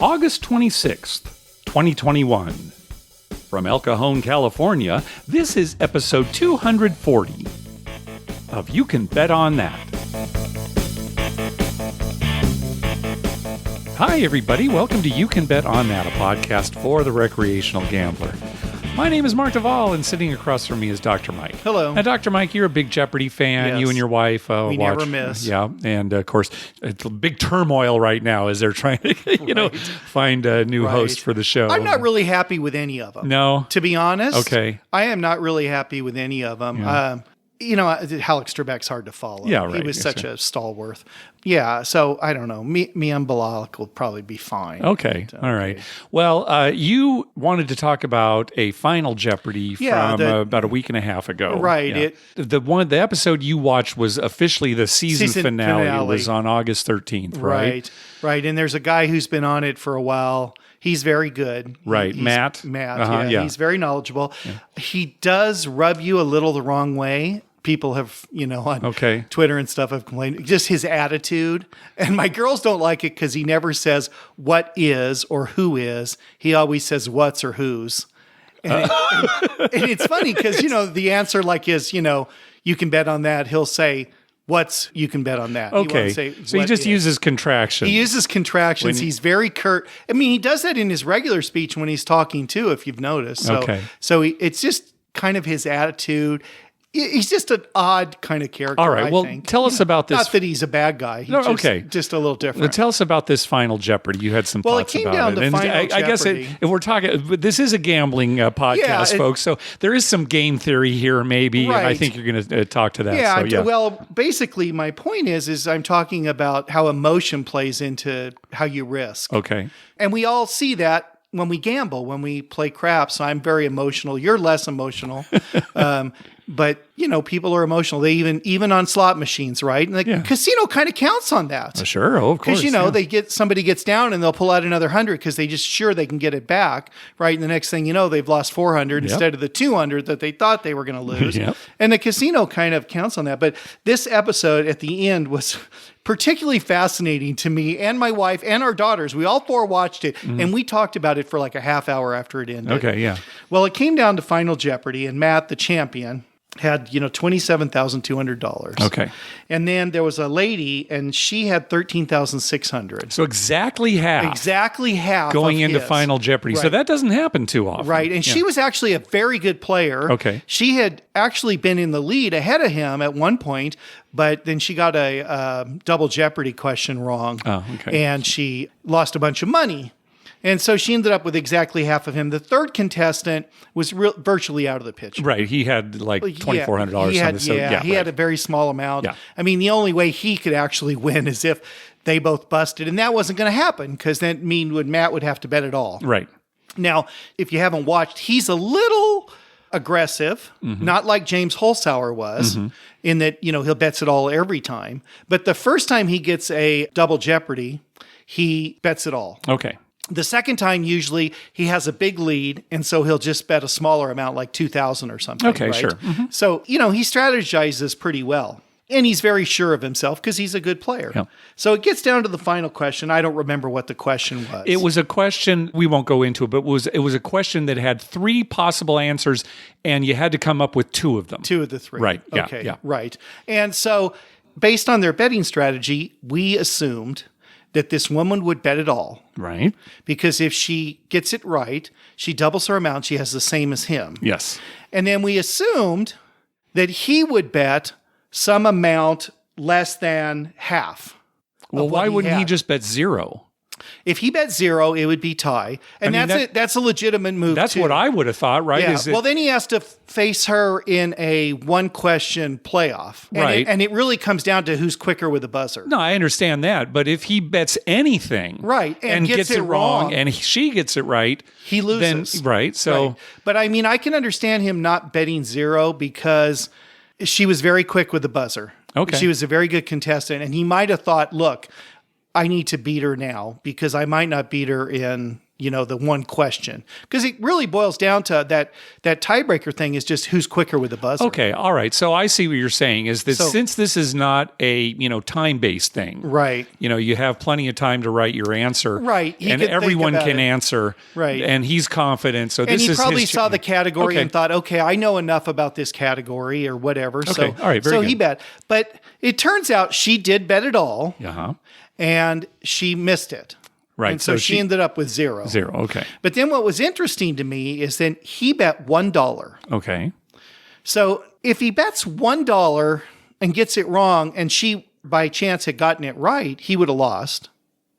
August 26th, 2021. From El Cajon, California, this is episode 240 of You Can Bet on That. Hi, everybody. Welcome to You Can Bet on That, a podcast for the recreational gambler. My name is Mark Duvall, and sitting across from me is Dr. Mike. Hello. Now, Dr. Mike, you're a big Jeopardy fan. Yes. You and your wife we watch. never miss. Yeah, and of course, it's a big turmoil right now as they're trying to, find a new host for the show. I'm not really happy with any of them. No? To be honest. Okay. I am not really happy with any of them. Yeah. Alex Trebek's hard to follow. Yeah, right. He was such a stalwart. Yeah, so I don't know. Me and Bilal will probably be fine. Okay. All right. Well, you wanted to talk about a final Jeopardy from about a week and a half ago. Right. Yeah. The episode you watched was officially the season finale. It was on August 13th, right? Right. And there's a guy who's been on it for a while. He's very good. Right. Matt. Yeah. He's very knowledgeable. Yeah. He does rub you a little the wrong way. People have, on Twitter and stuff have complained. Just his attitude. And my girls don't like it because he never says what is or who is. He always says what's or who's. And it's funny because, the answer is, you can bet on that. He'll say, what's you can bet on that. Okay. So he just uses contractions. He uses contractions. He's very curt. I mean, he does that in his regular speech when he's talking too, if you've noticed. So it's just kind of his attitude. He's just an odd kind of character. All right. Well, tell us about this. Not that he's a bad guy. Just a little different. Well, tell us about this final Jeopardy. You had some thoughts about it. Well, it came down to final Jeopardy. I guess if we're talking, this is a gambling podcast, folks. So there is some game theory here, maybe. Right. I think you're going to talk to that. Yeah. Well, basically, my point is I'm talking about how emotion plays into how you risk. Okay. And we all see that when we gamble, when we play craps. I'm very emotional. You're less emotional. But, people are emotional. They even on slot machines, right? And the casino kind of counts on that. Sure. Oh, of course. Because, somebody gets down and they'll pull out another 100 because they just sure they can get it back, right? And the next thing you know, they've lost 400 instead of the 200 that they thought they were going to lose. And the casino kind of counts on that. But this episode at the end was particularly fascinating to me and my wife and our daughters. We all four watched it, and we talked about it for like a half hour after it ended. Okay, yeah. Well, it came down to Final Jeopardy, and Matt, the champion, had $27,200. Okay. And then there was a lady, and she had $13,600. So exactly half going into Final Jeopardy. Right. So that doesn't happen too often. Right. And she was actually a very good player. Okay. She had actually been in the lead ahead of him at one point, but then she got a double Jeopardy question wrong. Oh, okay. And she lost a bunch of money. And so she ended up with exactly half of him. The third contestant was virtually out of the picture. Right. He had like $2,400. He had a very small amount. Yeah. I mean, the only way he could actually win is if they both busted. And that wasn't going to happen because that Matt would have to bet it all. Right. Now, if you haven't watched, he's a little aggressive, not like James Holzhauer was, in that, he'll bets it all every time. But the first time he gets a double Jeopardy, he bets it all. Okay. The second time, usually, he has a big lead, and so he'll just bet a smaller amount, like $2,000 or something. Okay, right? sure. Mm-hmm. So, he strategizes pretty well. And he's very sure of himself because he's a good player. Yeah. So it gets down to the final question. I don't remember what the question was. It was a question, we won't go into it, but it was a question that had three possible answers, and you had to come up with two of them. Two of the three. Right. Yeah. Okay. Yeah. Right. And so based on their betting strategy, we assumed that this woman would bet it all. Right. Because if she gets it right, she doubles her amount. She has the same as him. Yes. And then we assumed that he would bet some amount less than half. Well, why wouldn't he just bet zero? If he bet zero, it would be tie. And that's a legitimate move, That's what I would have thought, right? Yeah. Then he has to face her in a one-question playoff. And it really comes down to who's quicker with the buzzer. No, I understand that. But if he bets anything and gets it wrong, and she gets it right, he loses. Then, right. So, But I can understand him not betting zero because she was very quick with the buzzer. Okay. She was a very good contestant. And he might have thought, look, I need to beat her now because I might not beat her in, the one question. Because it really boils down to that tiebreaker thing is just who's quicker with the buzzer. Okay, all right. So I see what you're saying is that since this is not a, time-based thing. Right. You have plenty of time to write your answer. Right. And everyone can answer. Right. And he's confident. So this is he probably his saw the category and thought, okay, I know enough about this category or whatever. Okay. So, all right. Very so good. he bet. But it turns out she did bet it all. Uh-huh. And she missed it. Right. And so she ended up with zero. Zero. Okay. But then what was interesting to me is then he bet $1. Okay. So if he bets $1 and gets it wrong, and she by chance had gotten it right, he would have lost.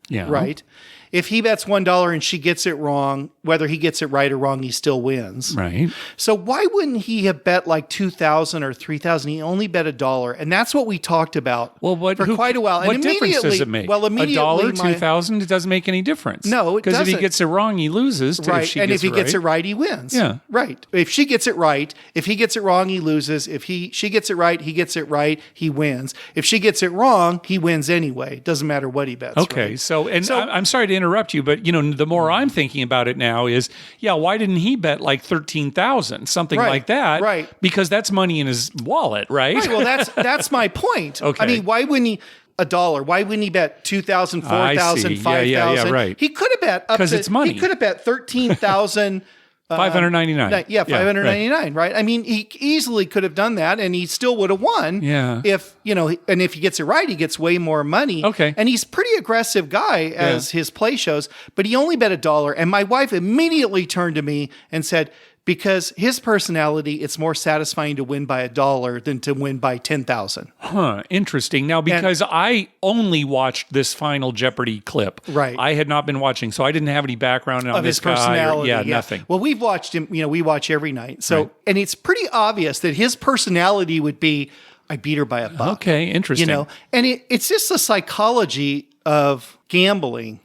Yeah. Right. If he bets $1 and she gets it wrong, whether he gets it right or wrong, he still wins. Right. So why wouldn't he have bet like $2,000 or $3,000? He only bet $1, and that's what we talked about. For quite a while. What and difference does it make? Well, immediately, $1, $2,000, it doesn't make any difference. No, it doesn't. Because if he gets it wrong, he loses. Right, and if he gets it right, he wins. Yeah, right. If she gets it right, if he gets it wrong, he loses. If she gets it right, he gets it right, he wins. If she gets it wrong, he wins anyway. It doesn't matter what he bets. Okay, right? so I'm sorry to interrupt you, but the more I'm thinking about it now is, why didn't he bet like 13,000, something like that? Right. Because that's money in his wallet, right? Right. Well, that's my point. Okay. I mean, why wouldn't he? $1. Why wouldn't he bet 2,000, 4,000, 5,000? Yeah, right. He could have bet because it's money. He could have bet 13,000. 599. Yeah, 599, right? I mean, he easily could have done that and he still would have won. Yeah. If, and if he gets it right, he gets way more money. Okay. And he's a pretty aggressive guy as his play shows, but he only bet $1. And my wife immediately turned to me and said, because his personality, it's more satisfying to win by $1 than to win by 10,000. Huh. Interesting. Now, because I only watched this final Jeopardy clip, right? I had not been watching, so I didn't have any background on his personality. Nothing. Well, we've watched him. We watch every night. So, and it's pretty obvious that his personality would be, I beat her by $1. Okay, interesting. And it's just the psychology of gambling.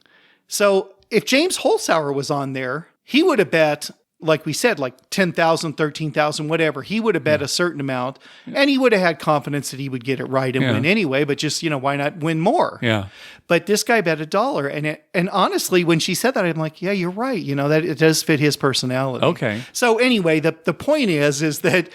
So, if James Holzhauer was on there, he would have bet, like we said, like 10,000, 13,000, whatever. He would have bet a certain amount, and he would have had confidence that he would get it right and win anyway. But just why not win more? Yeah. But this guy bet $1, and honestly, when she said that, I'm like, yeah, you're right. That it does fit his personality. Okay. So anyway, the point is that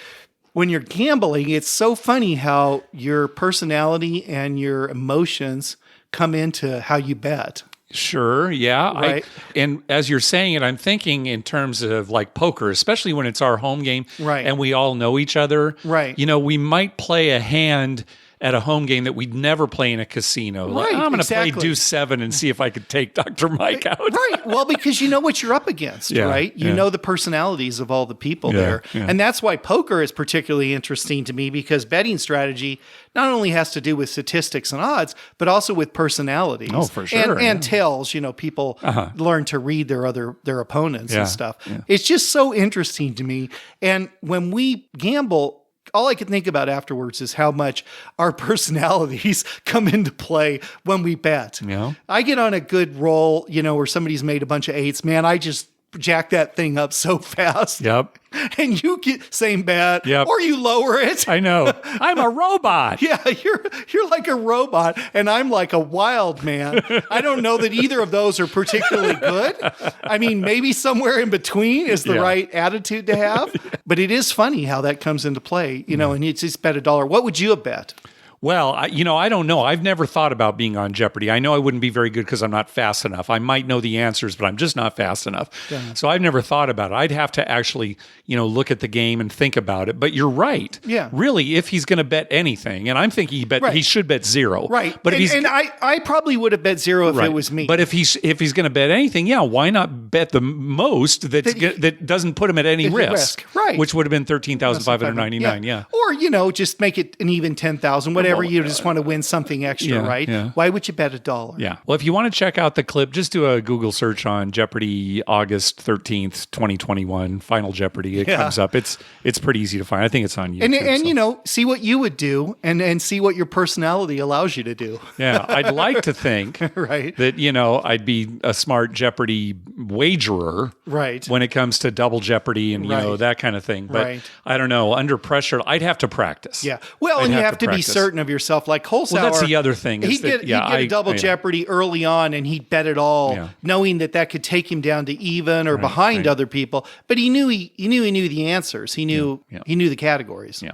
when you're gambling, it's so funny how your personality and your emotions come into how you bet. Sure, yeah. Right. And as you're saying it, I'm thinking in terms of like poker, especially when it's our home game and we all know each other. Right. We might play a hand at a home game that we'd never play in a casino. Right, I'm going to play Deuce 7 and see if I could take Dr. Mike out. Right. Well, because you know what you're up against, right? You know the personalities of all the people there. Yeah. And that's why poker is particularly interesting to me, because betting strategy not only has to do with statistics and odds, but also with personalities. Oh, for sure. And tells, people learn to read their opponents and stuff. Yeah. It's just so interesting to me. And when we gamble, all I can think about afterwards is how much our personalities come into play when we bet. Yeah. I get on a good roll, where somebody's made a bunch of 8s. Man, I just jack that thing up so fast. Yep. And you get same bet, yep. or you lower it. I know. I'm a robot. Yeah, you're like a robot, and I'm like a wild man. I don't know that either of those are particularly good. I mean, maybe somewhere in between is the right attitude to have. But it is funny how that comes into play, and it's just bet $1. What would you have bet? Well, I don't know. I've never thought about being on Jeopardy. I know I wouldn't be very good because I'm not fast enough. I might know the answers, but I'm just not fast enough. Yeah. So I've never thought about it. I'd have to actually, look at the game and think about it. But you're right. Yeah. Really, if he's going to bet anything, and I'm thinking he should bet 0. Right. But I probably would have bet 0 if it was me. But if he's going to bet anything, why not bet the most that doesn't put him at any risk? Right. Which would have been 13,599. Yeah. Or just make it an even 10,000. Whatever. You just want to win something extra, right? Yeah. Why would you bet $1? Yeah. Well, if you want to check out the clip, just do a Google search on Jeopardy August 13th, 2021, Final Jeopardy. It comes up. It's pretty easy to find. I think it's on YouTube. And see what you would do and see what your personality allows you to do. Yeah. I'd like to think that, I'd be a smart Jeopardy wagerer when it comes to double Jeopardy and, that kind of thing. But I don't know. Under pressure, I'd have to practice. Yeah. Well, and you have to be certain certain of yourself. Like Holzhauer, well, that's the other thing. He'd get a double jeopardy early on, and he'd bet it all, knowing that could take him down to even or behind other people. But he knew he knew the answers. He knew the categories. Yeah.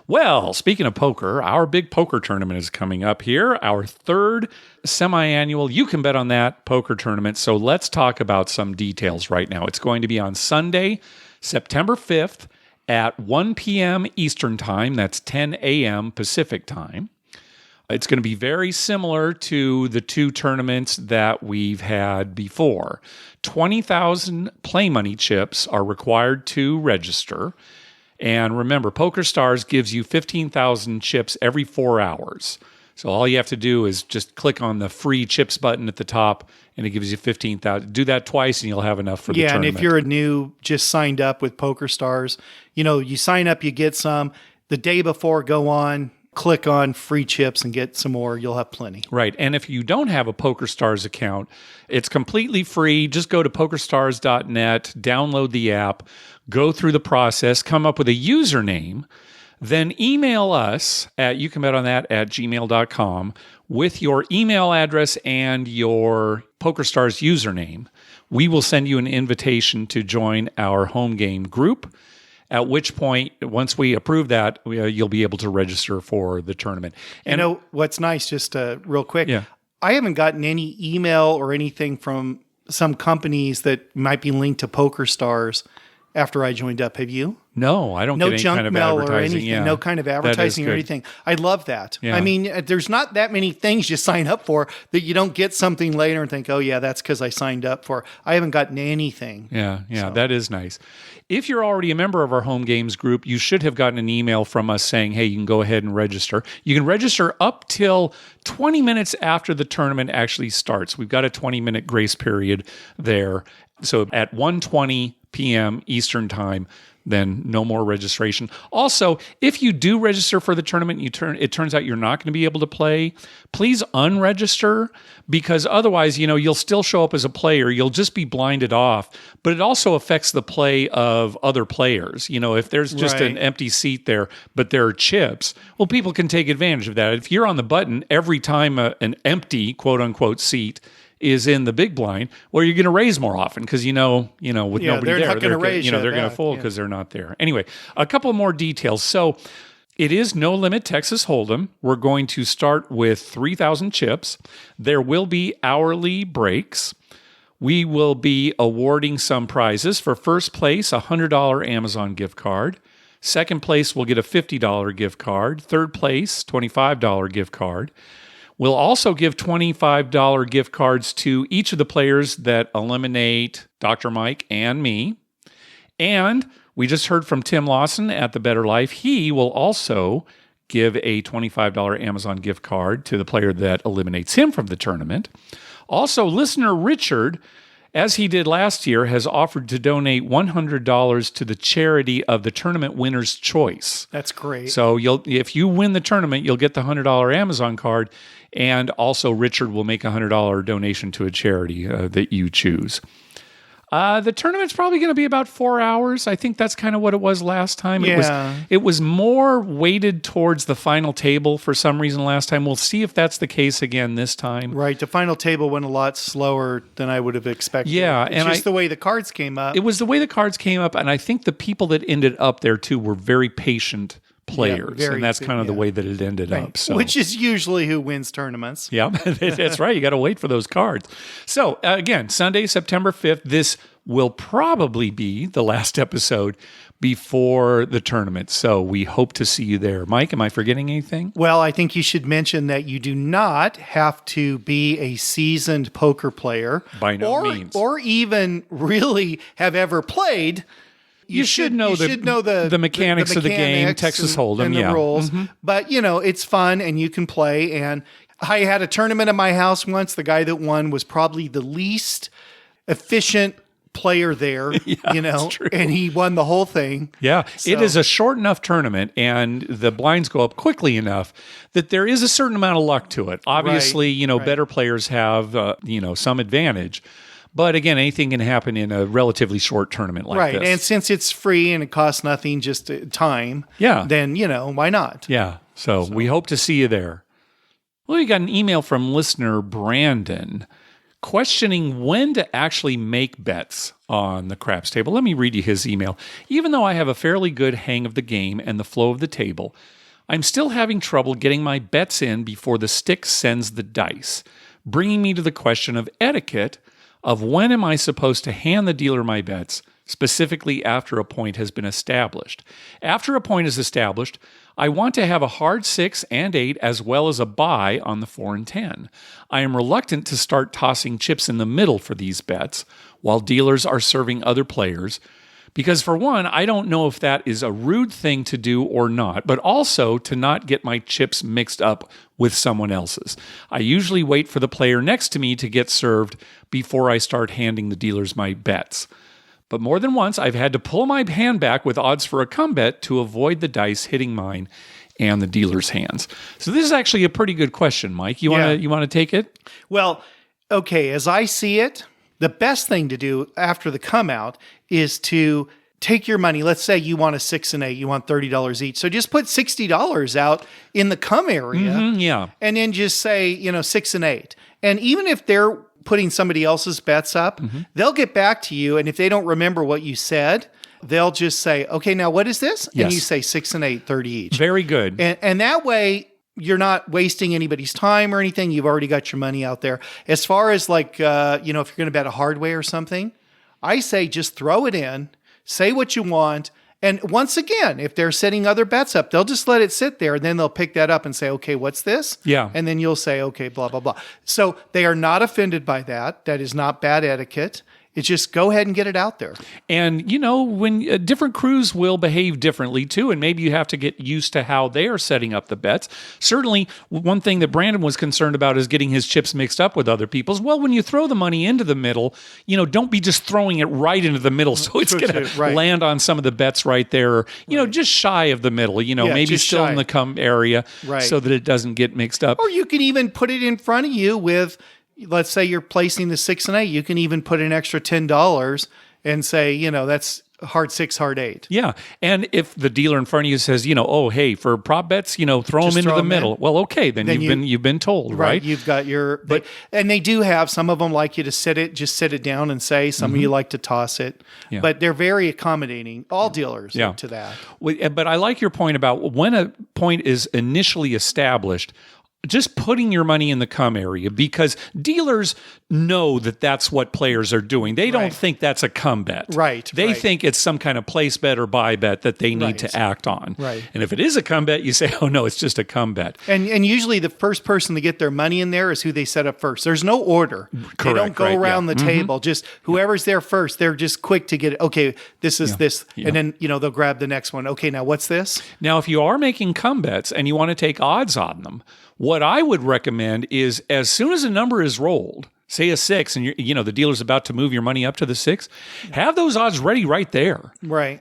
Well, speaking of poker, our big poker tournament is coming up here, our third semi-annual You Can Bet on That poker tournament. So let's talk about some details right now. It's going to be on Sunday, September 5th at 1 p.m. Eastern Time. That's 10 a.m. Pacific Time. It's going to be very similar to the two tournaments that we've had before. 20,000 play money chips are required to register. And remember, PokerStars gives you 15,000 chips every 4 hours. So all you have to do is just click on the free chips button at the top, and it gives you 15,000. Do that twice, and you'll have enough for the tournament. Yeah, and if you're a new, just signed up with PokerStars, you sign up, you get some. The day before, go on, click on free chips and get some more. You'll have plenty. Right. And if you don't have a PokerStars account, it's completely free. Just go to pokerstars.net, download the app, go through the process, come up with a username, then email us at youcanbetonThat@gmail.com with your email address and your PokerStars username. We will send you an invitation to join our home game group, at which point, once we approve that, you'll be able to register for the tournament. And what's nice, just real quick, I haven't gotten any email or anything from some companies that might be linked to PokerStars after I joined up. Have you? No, I don't get any kind of advertising. Or anything. Yeah. No kind of advertising or anything. I love that. Yeah. I mean, there's not that many things you sign up for that you don't get something later and think, oh, yeah, that's because I signed up for. I haven't gotten anything. Yeah, so. That is nice. If you're already a member of our home games group, you should have gotten an email from us saying, hey, you can go ahead and register. You can register up till 20 minutes after the tournament actually starts. We've got a 20-minute grace period there. So at 1:20 p.m. Eastern Time, then no more registration. Also, if you do register for the tournament and it turns out you're not going to be able to play, please unregister, because otherwise, you'll still show up as a player. You'll just be blinded off. But it also affects the play of other players. If there's just an empty seat there, but there are chips, well, people can take advantage of that. If you're on the button every time an empty, quote unquote, seat is in the big blind, well, you're going to raise more often because with nobody there, they're going to fold because they're not there. Anyway, a couple more details. So it is no limit Texas Hold'em. We're going to start with 3,000 chips. There will be hourly breaks. We will be awarding some prizes. For first place, a $100 Amazon gift card. Second place will get a $50 gift card. Third place, $25 gift card. We'll also give $25 gift cards to each of the players that eliminate Dr. Mike and me. And we just heard from Tim Lawson at The Better Life. He will also give a $25 Amazon gift card to the player that eliminates him from the tournament. Also, listener Richard, as he did last year, has offered to donate $100 to the charity of the tournament winner's choice. That's great. So if you win the tournament, you'll get the $100 Amazon card, and also Richard will make a $100 donation to a charity that you choose. The tournament's probably going to be about 4 hours. I think that's kind of what it was last time. Yeah. It was more weighted towards the final table for some reason last time. We'll see if that's the case again this time. Right. The final table went a lot slower than I would have expected. Yeah. It's just the way the cards came up. It was the way the cards came up, and I think the people that ended up there too were very patient players, and that's kind of the way that it ended up. So. Which is usually who wins tournaments. Yeah, that's right. You got to wait for those cards. So again, Sunday, September 5th, this will probably be the last episode before the tournament. So we hope to see you there. Mike, am I forgetting anything? Well, I think you should mention that you do not have to be a seasoned poker player. By no means. Or even really have ever played. You should know the mechanics of the game, Texas Hold'em, and the rules. Mm-hmm. But, it's fun and you can play. And I had a tournament at my house once. The guy that won was probably the least efficient player there, and he won the whole thing. Yeah, so. It is a short enough tournament, and the blinds go up quickly enough that there is a certain amount of luck to it. Obviously, better players have, some advantage. But again, anything can happen in a relatively short tournament like this. Right, and since it's free and it costs nothing, just time, then, why not? Yeah. So we hope to see you there. Well, we got an email from listener Brandon questioning when to actually make bets on the craps table. Let me read you his email. Even though I have a fairly good hang of the game and the flow of the table, I'm still having trouble getting my bets in before the stick sends the dice, bringing me to the question of etiquette of when am I supposed to hand the dealer my bets, specifically after a point has been established. After a point is established, I want to have a hard 6 and 8 as well as a bye on the 4 and 10. I am reluctant to start tossing chips in the middle for these bets while dealers are serving other players because, for one, I don't know if that is a rude thing to do or not, but also to not get my chips mixed up with someone else's. I usually wait for the player next to me to get served before I start handing the dealers my bets. But more than once, I've had to pull my hand back with odds for a come bet to avoid the dice hitting mine and the dealer's hands. So this is actually a pretty good question, Mike. You want to take it? Well, okay, as I see it, the best thing to do after the come out is to take your money. Let's say you want a 6 and 8, you want $30 each. So just put $60 out in the come area. And then just say, 6 and 8. And even if they're putting somebody else's bets up, they'll get back to you. And if they don't remember what you said, they'll just say, okay, now what is this? Yes. And you say 6 and 8, 30 each. Very good. And that way you're not wasting anybody's time or anything. You've already got your money out there. As far as if you're going to bet a hard way or something, I say just throw it in, say what you want. And once again, if they're setting other bets up, they'll just let it sit there and then they'll pick that up and say, okay, what's this? Yeah. And then you'll say, okay, blah, blah, blah. So they are not offended by that. That is not bad etiquette. It's just go ahead and get it out there. And, when different crews will behave differently too, and maybe you have to get used to how they are setting up the bets. Certainly, one thing that Brandon was concerned about is getting his chips mixed up with other people's. Well, when you throw the money into the middle, don't be just throwing it right into the middle so it's going to land on some of the bets right there, or, just shy of the middle, maybe still in the come area so that it doesn't get mixed up. Or you can even put it in front of you with, let's say you're placing the 6 and 8, you can even put an extra $10 and say, that's hard 6, hard 8. Yeah. And if the dealer in front of you says, oh, hey, for prop bets, throw them into the middle. Well, okay, then you've been told, right? You've got your, and they do have, some of them like you to sit it down and say, some of you like to toss it, but they're very accommodating, all dealers to that. But I like your point about when a point is initially established, just putting your money in the come area, because dealers know that that's what players are doing. They don't think that's a come bet. They think it's some kind of place bet or buy bet that they need to act on. And if it is a come bet, you say, oh, no, it's just a come bet. And usually the first person to get their money in there is who they set up first. There's no order. They don't go around the table. Just whoever's there first, they're just quick to get it. Okay, this is this. And then, they'll grab the next one. Okay, now what's this? Now, if you are making come bets and you want to take odds on them, what I would recommend is as soon as a number is rolled, say a 6, and the dealer's about to move your money up to the 6, have those odds ready right there.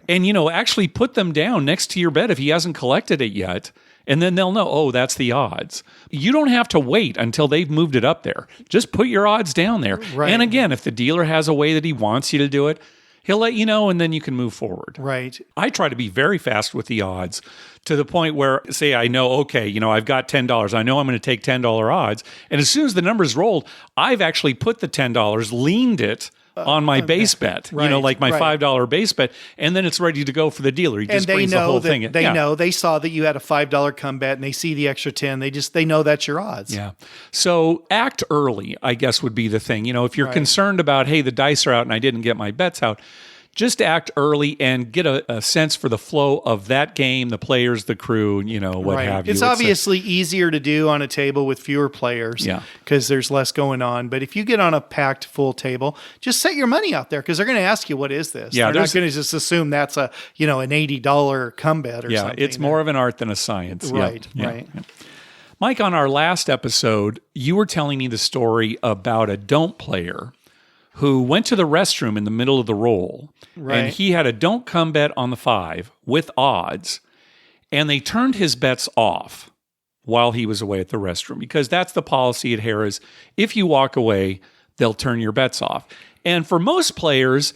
And, actually put them down next to your bet if he hasn't collected it yet. And then they'll know, oh, that's the odds. You don't have to wait until they've moved it up there. Just put your odds down there. And again, if the dealer has a way that he wants you to do it, he'll let you know, and then you can move forward. I try to be very fast with the odds to the point where, say, I know, okay, I've got $10. I know I'm going to take $10 odds. And as soon as the number's rolled, I've actually put the $10, leaned it on my base bet, like my $5 base bet, and then it's ready to go for the dealer. He just brings the whole thing in. They know, they saw that you had a $5 come bet, and they see the extra 10. They know that's your odds. So act early, I guess, would be the thing. If you're concerned about, hey, the dice are out and I didn't get my bets out, just act early and get a sense for the flow of that game, the players, the crew, what have you. It's obviously easier to do on a table with fewer players because there's less going on. But if you get on a packed full table, just set your money out there because they're going to ask you, what is this? They're not going to just assume that's an $80 come bet or something. It's more of an art than a science. Mike, on our last episode, you were telling me the story about a don't player who went to the restroom in the middle of the roll, and he had a don't come bet on the 5 with odds, and they turned his bets off while he was away at the restroom, because that's the policy at Harrah's. If you walk away, they'll turn your bets off. And for most players,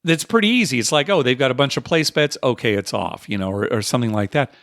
that's pretty easy. It's like, oh, they've got a bunch of place bets, okay, it's off, or something like that.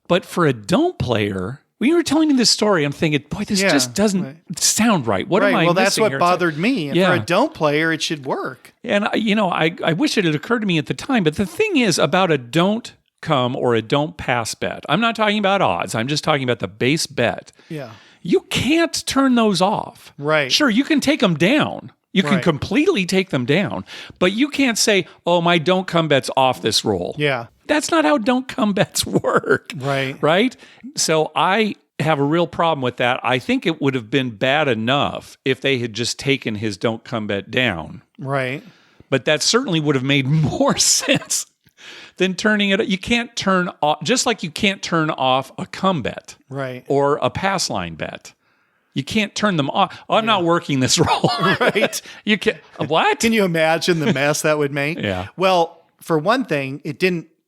But for a don't player, when you were telling me this story, I'm thinking, boy, this just doesn't sound right. What am I Well, missing that's what here? bothered me. And for a don't player, it should work. And, I wish it had occurred to me at the time. But the thing is about a don't come or a don't pass bet. I'm not talking about odds. I'm just talking about the base bet. Yeah. You can't turn those off. Right. Sure, you can take them down. You can completely take them down. But you can't say, oh, my don't come bet's off this roll. Yeah. That's not how don't come bets work. Right? So I have a real problem with that. I think it would have been bad enough if they had just taken his don't come bet down. Right. But that certainly would have made more sense than turning it. You can't turn off, just like you can't turn off a come bet. Right. Or a pass line bet. You can't turn them off. Oh, I'm not working this roll. Right. You can what? Can you imagine the mess that would make? Yeah. Well, for one thing,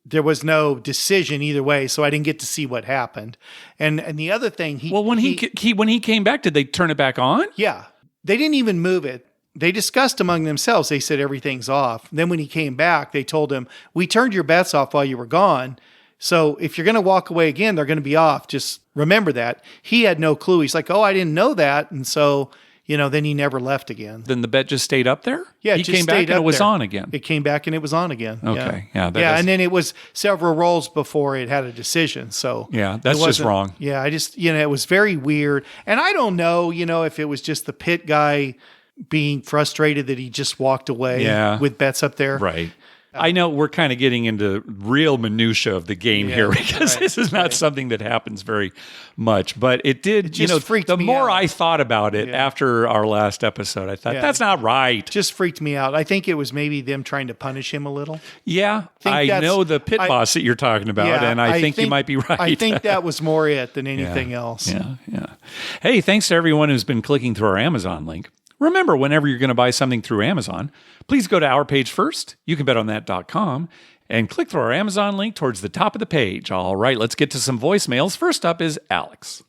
there was no decision either way, so I didn't get to see what happened. And the other thing, when he came back, did they turn it back on? Yeah. They didn't even move it. They discussed among themselves. They said everything's off. Then when he came back, they told him, we turned your bets off while you were gone. So if you're going to walk away again, they're going to be off. Just remember that. He had no clue. He's like, oh, I didn't know that. And so, then he never left again. Then the bet just stayed up there? Yeah, he came back and it was on again. It came back and it was on again. Okay. Yeah. And then it was several rolls before it had a decision. So yeah, that's just wrong. Yeah, it was very weird. And I don't know, if it was just the pit guy being frustrated that he just walked away with bets up there. Right. I know we're kind of getting into real minutia of the game here because this is not something that happens very much, but it did, it just freaked me more out. I thought about it after our last episode, I thought, that's not right. Just freaked me out. I think it was maybe them trying to punish him a little. Yeah. I know the pit boss that you're talking about, and I think you might be right. I think that was more it than anything else. Yeah. Hey, thanks to everyone who's been clicking through our Amazon link. Remember, whenever you're going to buy something through Amazon, please go to our page first, youcanbetonthat.com, and click through our Amazon link towards the top of the page. All right, let's get to some voicemails. First up is Alex.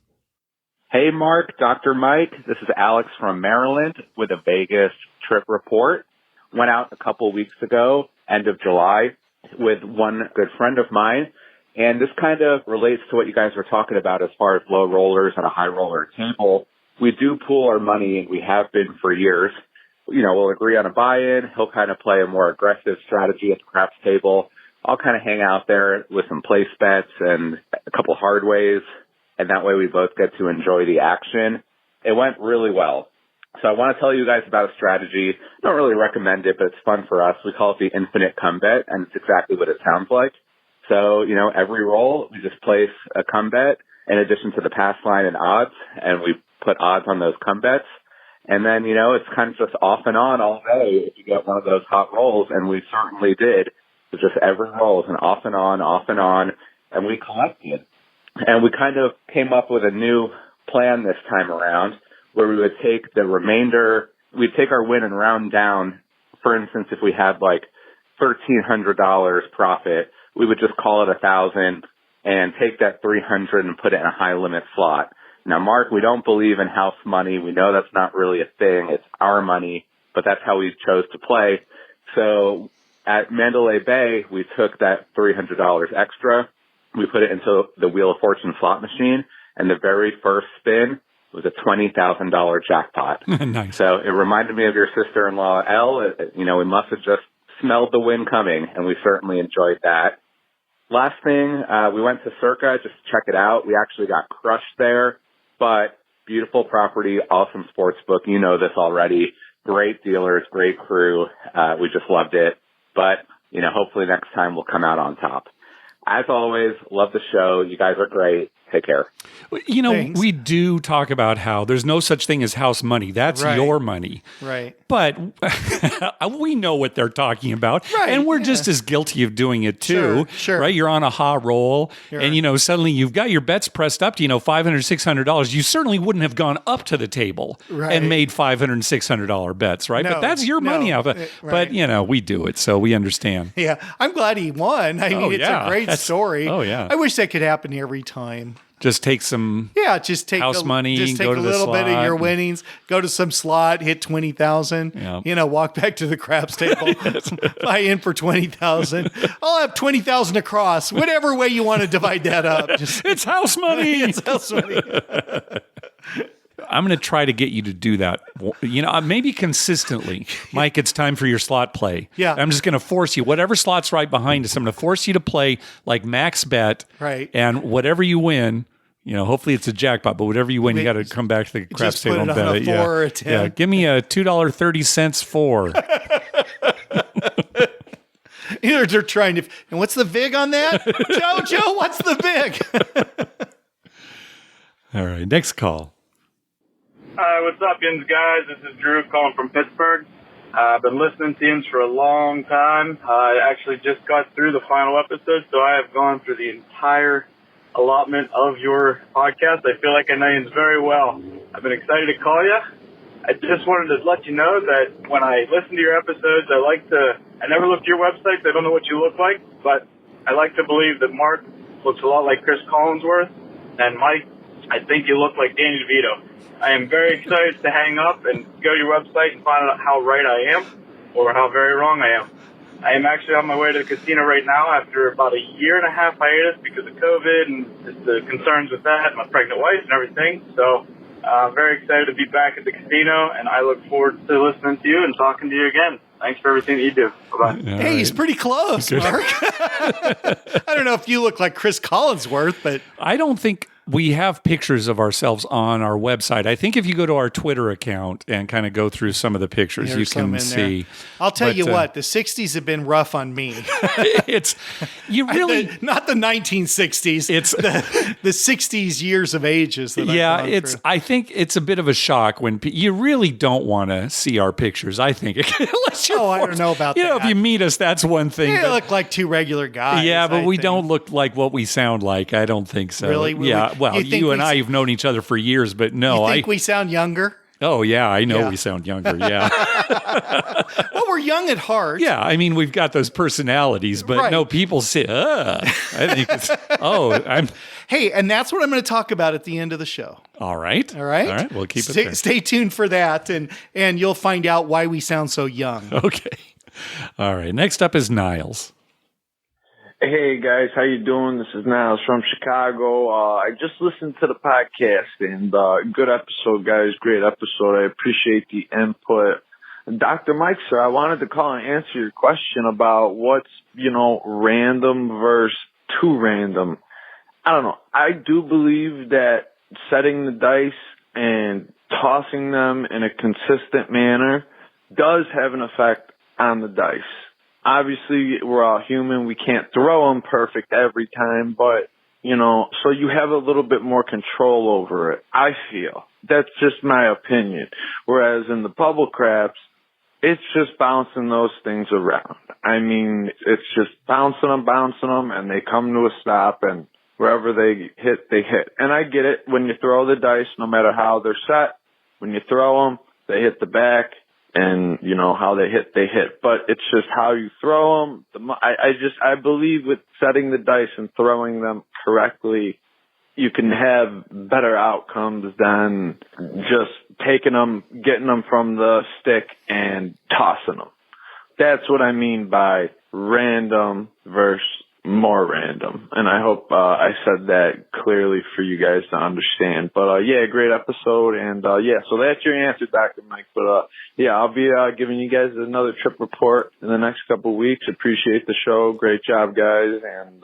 Hey, Mark, Dr. Mike. This is Alex from Maryland with a Vegas trip report. Went out a couple weeks ago, end of July, with one good friend of mine. And this kind of relates to what you guys were talking about as far as low rollers and a high roller table. We do pool our money, and we have been for years. We'll agree on a buy-in. He'll kind of play a more aggressive strategy at the craps table. I'll kind of hang out there with some place bets and a couple hard ways, and that way we both get to enjoy the action. It went really well. So I want to tell you guys about a strategy. I don't really recommend it, but it's fun for us. We call it the infinite come bet, and it's exactly what it sounds like. So, every roll, we just place a come bet in addition to the pass line and odds, and we put odds on those come bets. And then, it's kind of just off and on all day if you get one of those hot rolls, and we certainly did. It was just every roll is an off and on, and we collected. And we kind of came up with a new plan this time around where we would take the remainder, we'd take our win and round down. For instance, if we had like $1,300 profit, we would just call it 1,000 and take that 300 and put it in a high limit slot. Now, Mark, we don't believe in house money. We know that's not really a thing. It's our money, but that's how we chose to play. So at Mandalay Bay, we took that $300 extra. We put it into the Wheel of Fortune slot machine, and the very first spin was a $20,000 jackpot. Nice. So it reminded me of your sister-in-law, Elle. We must have just smelled the win coming, and we certainly enjoyed that. Last thing, we went to Circa just to check it out. We actually got crushed there. But beautiful property, awesome sports book. You know this already. Great dealers, great crew. We just loved it. But, hopefully next time we'll come out on top. As always, love the show. You guys are great. Take care. Thanks. We do talk about how there's no such thing as house money. That's your money. Right. But we know what they're talking about. Right. And we're just as guilty of doing it too. Sure. Right? You're on a hot roll and, suddenly you've got your bets pressed up to, $500, $600. You certainly wouldn't have gone up to the table and made $500, $600 bets, right? No, but that's your money out of it. But, we do it. So we understand. Yeah. I'm glad he won. I mean, it's a great story. Oh, yeah. I wish that could happen every time. Just take some house money. Just take go a to the little bit of slot. your winnings. Go to some slot, hit 20,000. Yeah. Walk back to the craps table. Buy in for 20,000. I'll have 20,000 across. Whatever way you want to divide that up. It's house money. It's house money. I'm going to try to get you to do that. Maybe consistently. Mike, it's time for your slot play. Yeah. I'm just going to force you. Whatever slot's right behind us, I'm going to force you to play like max bet. Right. And whatever you win, hopefully it's a jackpot, but whatever you win, you got to come back to the craps table and bet it. Just put it on a 4 or a 10. Yeah. Give me a $2.30 for. Either they're trying to, and what's the vig on that? Joe, what's the vig? All right. Next call. Hi, what's up, Yins guys? This is Drew calling from Pittsburgh. I've been listening to Yins for a long time. I actually just got through the final episode, so I have gone through the entire allotment of your podcast. I feel like I know Yins very well. I've been excited to call you. I just wanted to let you know that when I listen to your episodes, I never looked at your website, so I don't know what you look like, but I like to believe that Mark looks a lot like Chris Collinsworth, and Mike, I think you look like Danny DeVito. I am very excited to hang up and go to your website and find out how right I am or how very wrong I am. I am actually on my way to the casino right now after about a 1.5 year hiatus because of COVID and just the concerns with that, my pregnant wife and everything. So I'm very excited to be back at the casino, and I look forward to listening to you and talking to you again. Thanks for everything that you do. Bye-bye. Hey, he's pretty close, Mark. I don't know if you look like Chris Collinsworth, but I don't think we have pictures of ourselves on our website. I think if you go to our Twitter account and kind of go through some of the pictures, you can see. I'll tell you what, the 60s have been rough on me. It's you really not the 1960s. It's the 60s years of ages. I think it's a bit of a shock when you really don't want to see our pictures. I think unless you're I don't know about that. If you meet us, that's one thing. You look like two regular guys. Yeah, but we don't look like what we sound like. I don't think so. Really? Yeah. Well, you and I have known each other for years, but no. You think we sound younger? Oh, yeah. I know we sound younger. Yeah. Well, we're young at heart. Yeah. I mean, we've got those personalities, but no, people say, I think it's, I'm. Hey, and that's what I'm going to talk about at the end of the show. All right. We'll keep it there. Stay tuned for that, and you'll find out why we sound so young. Okay. All right. Next up is Niles. Hey guys, how you doing? This is Niles from Chicago. I just listened to the podcast and good episode, guys. Great episode. I appreciate the input. Dr. Mike, sir, I wanted to call and answer your question about what's, random versus too random. I don't know. I do believe that setting the dice and tossing them in a consistent manner does have an effect on the dice. Obviously, we're all human. We can't throw them perfect every time, but, so you have a little bit more control over it, I feel. That's just my opinion. Whereas in the bubble craps, it's just bouncing those things around. I mean, it's just bouncing them, and they come to a stop, and wherever they hit, they hit. And I get it. When you throw the dice, no matter how they're set, when you throw them, they hit the back. And how they hit, but it's just how you throw them. I believe with setting the dice and throwing them correctly, you can have better outcomes than just taking them, getting them from the stick and tossing them. That's what I mean by random versus more random. And I hope I said that clearly for you guys to understand. But great episode. And so that's your answer, Dr. Mike. But I'll be giving you guys another trip report in the next couple of weeks. Appreciate the show. Great job, guys. And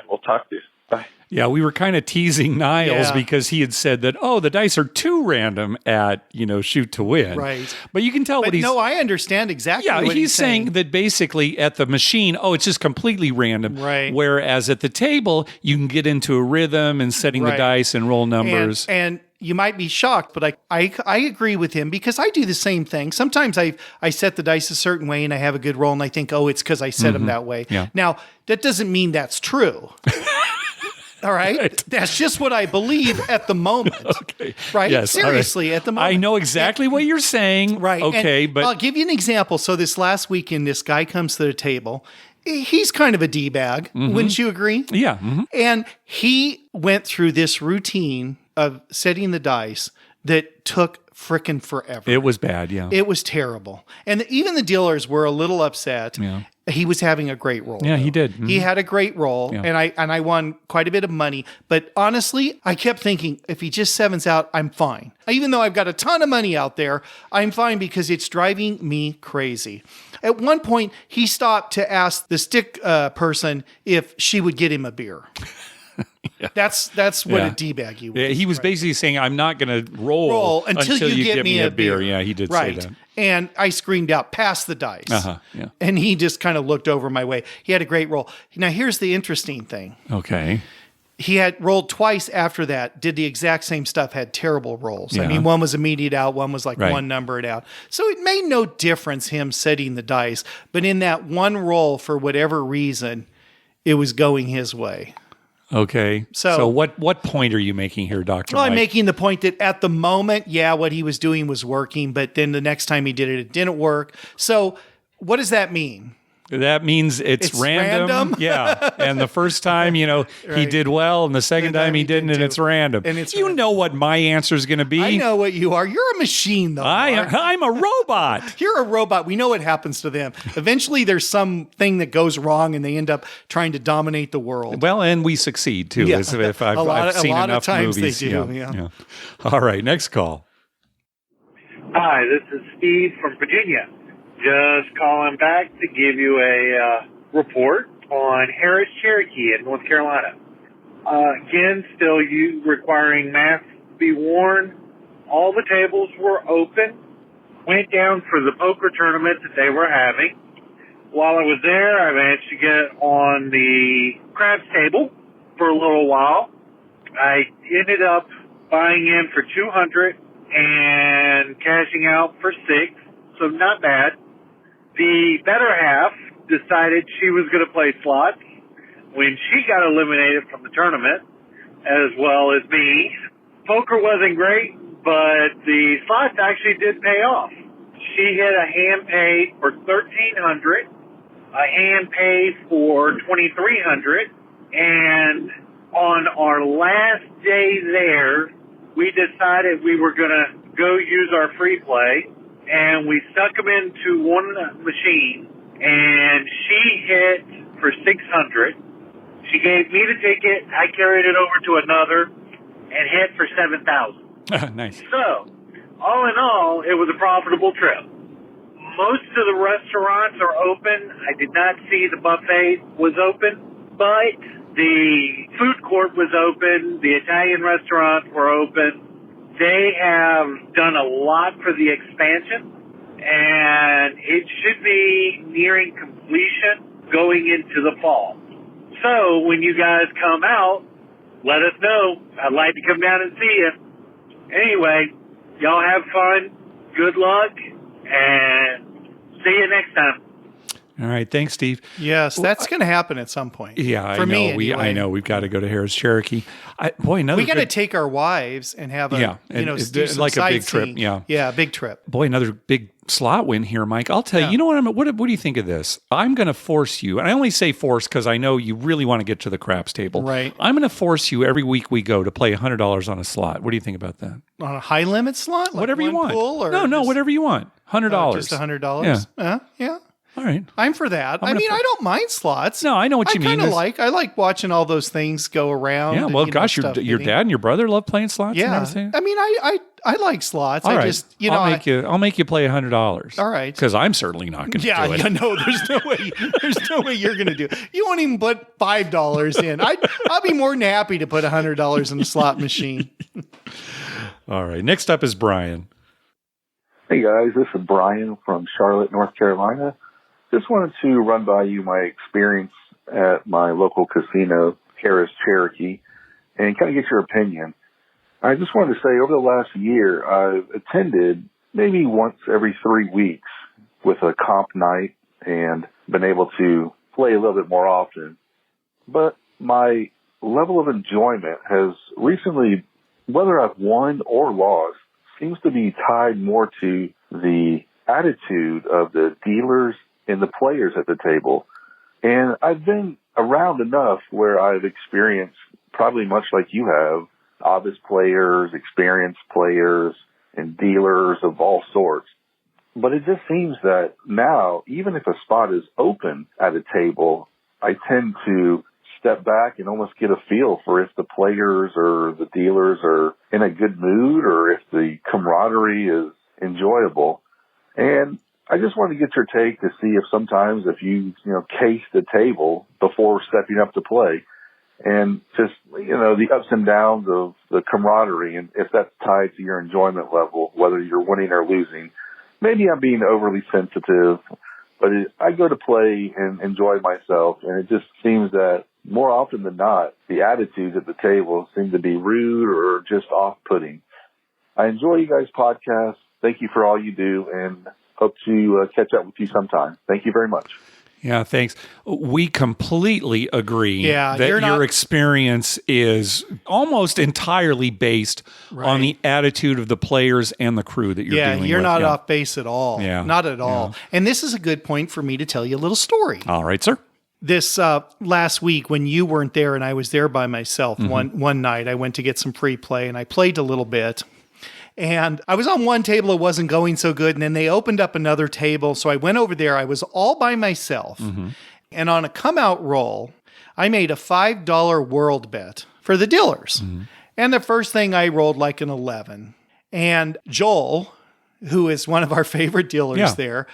we'll talk to you. Bye. Yeah, we were kind of teasing Niles because he had said that, the dice are too random at, shoot to win. Right. But you can tell what he's... No, I understand exactly what he's saying that basically at the machine, it's just completely random. Right. Whereas at the table, you can get into a rhythm and setting the dice and roll numbers. And you might be shocked, but I agree with him because I do the same thing. Sometimes I set the dice a certain way and I have a good roll and I think, it's because I set them that way. Yeah. Now, that doesn't mean that's true. All right? That's just what I believe at the moment. Okay. Right? Yes, Seriously, at the moment. I know exactly what you're saying. Right. Okay, and but... I'll give you an example. So this last weekend, this guy comes to the table he's kind of a D-bag. Wouldn't you agree? Yeah. And he went through this routine of setting the dice that took frickin' forever. It was bad, yeah. It was terrible. And even the dealers were a little upset. Yeah. He was having a great roll. Yeah, though. he did. He had a great roll, and I won quite a bit of money. But honestly, I kept thinking, if he just sevens out, I'm fine. Even though I've got a ton of money out there, I'm fine because it's driving me crazy. At one point, he stopped to ask the stick person if she would get him a beer. That's what a D-bag he was. Yeah, he was basically saying, I'm not going to roll until you get me a beer. Yeah, he did say that. And I screamed out, pass the dice. Yeah. And he just kind of looked over my way. He had a great roll. Now, here's the interesting thing. Okay. He had rolled twice after that, did the exact same stuff, had terrible rolls. Yeah. I mean, one was immediate out, one was like one numbered out. So it made no difference him setting the dice. But in that one roll, for whatever reason, it was going his way. Okay. So what point are you making here, Dr. Mike? I'm making the point that at the moment, what he was doing was working, but then the next time he did it, it didn't work. So what does that mean? That means it's random. Yeah. And the first time, he did well, and the second time he didn't, and it's random. And it's know what my answer is going to be. I know what you are. You're a machine, though. I'm a robot. You're a robot. We know what happens to them. Eventually, there's something that goes wrong, and they end up trying to dominate the world. Well, and we succeed, too. Yeah. If I've seen enough of times movies. They do, yeah. All right, next call. Hi, this is Steve from Virginia. Just calling back to give you a report on Harris Cherokee in North Carolina. Again, still requiring masks to be worn. All the tables were open. Went down for the poker tournament that they were having. While I was there, I managed to get on the craps table for a little while. I ended up buying in for $200 and cashing out for $6, so not bad. The better half decided she was going to play slots when she got eliminated from the tournament, as well as me. Poker wasn't great, but the slots actually did pay off. She hit a hand pay for $1,300, a hand pay for $2,300, and on our last day there, we decided we were going to go use our free play. And we stuck them into one machine, and she hit for $600. She gave me the ticket. I carried it over to another and hit for $7,000. Nice. So, all in all, it was a profitable trip. Most of the restaurants are open. I did not see the buffet was open, but the food court was open. The Italian restaurants were open. They have done a lot for the expansion, and it should be nearing completion going into the fall. So when you guys come out, let us know. I'd like to come down and see you. Anyway, y'all have fun. Good luck, and see you next time. All right. Thanks, Steve. Yes, that's going to happen at some point. Yeah, For me, anyway. I know. We've got to go to Harris Cherokee. We got to take our wives and have a, do some like a big trip. sightseeing. Yeah, a big trip. Boy, another big slot win here, Mike. I'll tell you. You know what? What do you think of this? I'm going to force you, and I only say force because I know you really want to get to the craps table. Right. I'm going to force you every week we go to play $100 on a slot. What do you think about that? On a high limit slot, like whatever you want. Pool or no, whatever you want. $100. Just $100. Yeah. All right. I'm for that. I don't mind slots. No, I know what you mean. I like watching all those things go around. Yeah, well, gosh, your dad and your brother love playing slots. Yeah, and everything. I mean, I like slots. All right. I just, I'll make you play $100. All right, because I'm certainly not going to do it. Yeah, no, there's no way you're going to do it. You won't even put $5 in. I'll be more than happy to put $100 in a slot machine. All right. Next up is Brian. Hey guys, this is Brian from Charlotte, North Carolina. Just wanted to run by you my experience at my local casino, Harris Cherokee, and kind of get your opinion. I just wanted to say over the last year, I've attended maybe once every 3 weeks with a comp night and been able to play a little bit more often. But my level of enjoyment has recently, whether I've won or lost, seems to be tied more to the attitude of the dealers and the players at the table. And I've been around enough where I've experienced, probably much like you have, novice players, experienced players, and dealers of all sorts. But it just seems that now, even if a spot is open at a table, I tend to step back and almost get a feel for if the players or the dealers are in a good mood or if the camaraderie is enjoyable. And I just want to get your take to see if sometimes if you case the table before stepping up to play and just, the ups and downs of the camaraderie and if that's tied to your enjoyment level, whether you're winning or losing. Maybe I'm being overly sensitive, but I go to play and enjoy myself, and it just seems that more often than not, the attitudes at the table seem to be rude or just off-putting. I enjoy you guys' podcast. Thank you for all you do, and hope to catch up with you sometime. Thank you very much. Yeah, thanks. We completely agree that your experience is almost entirely based on the attitude of the players and the crew that you're dealing with. You're not off base at all. Yeah. Not at all. Yeah. And this is a good point for me to tell you a little story. All right, sir. This last week when you weren't there and I was there by myself, one night I went to get some free play and I played a little bit. And I was on one table, it wasn't going so good. And then they opened up another table. So I went over there. I was all by myself. And on a come out roll, I made a $5 world bet for the dealers. And the first thing I rolled like an 11. And Joel, who is one of our favorite dealers there,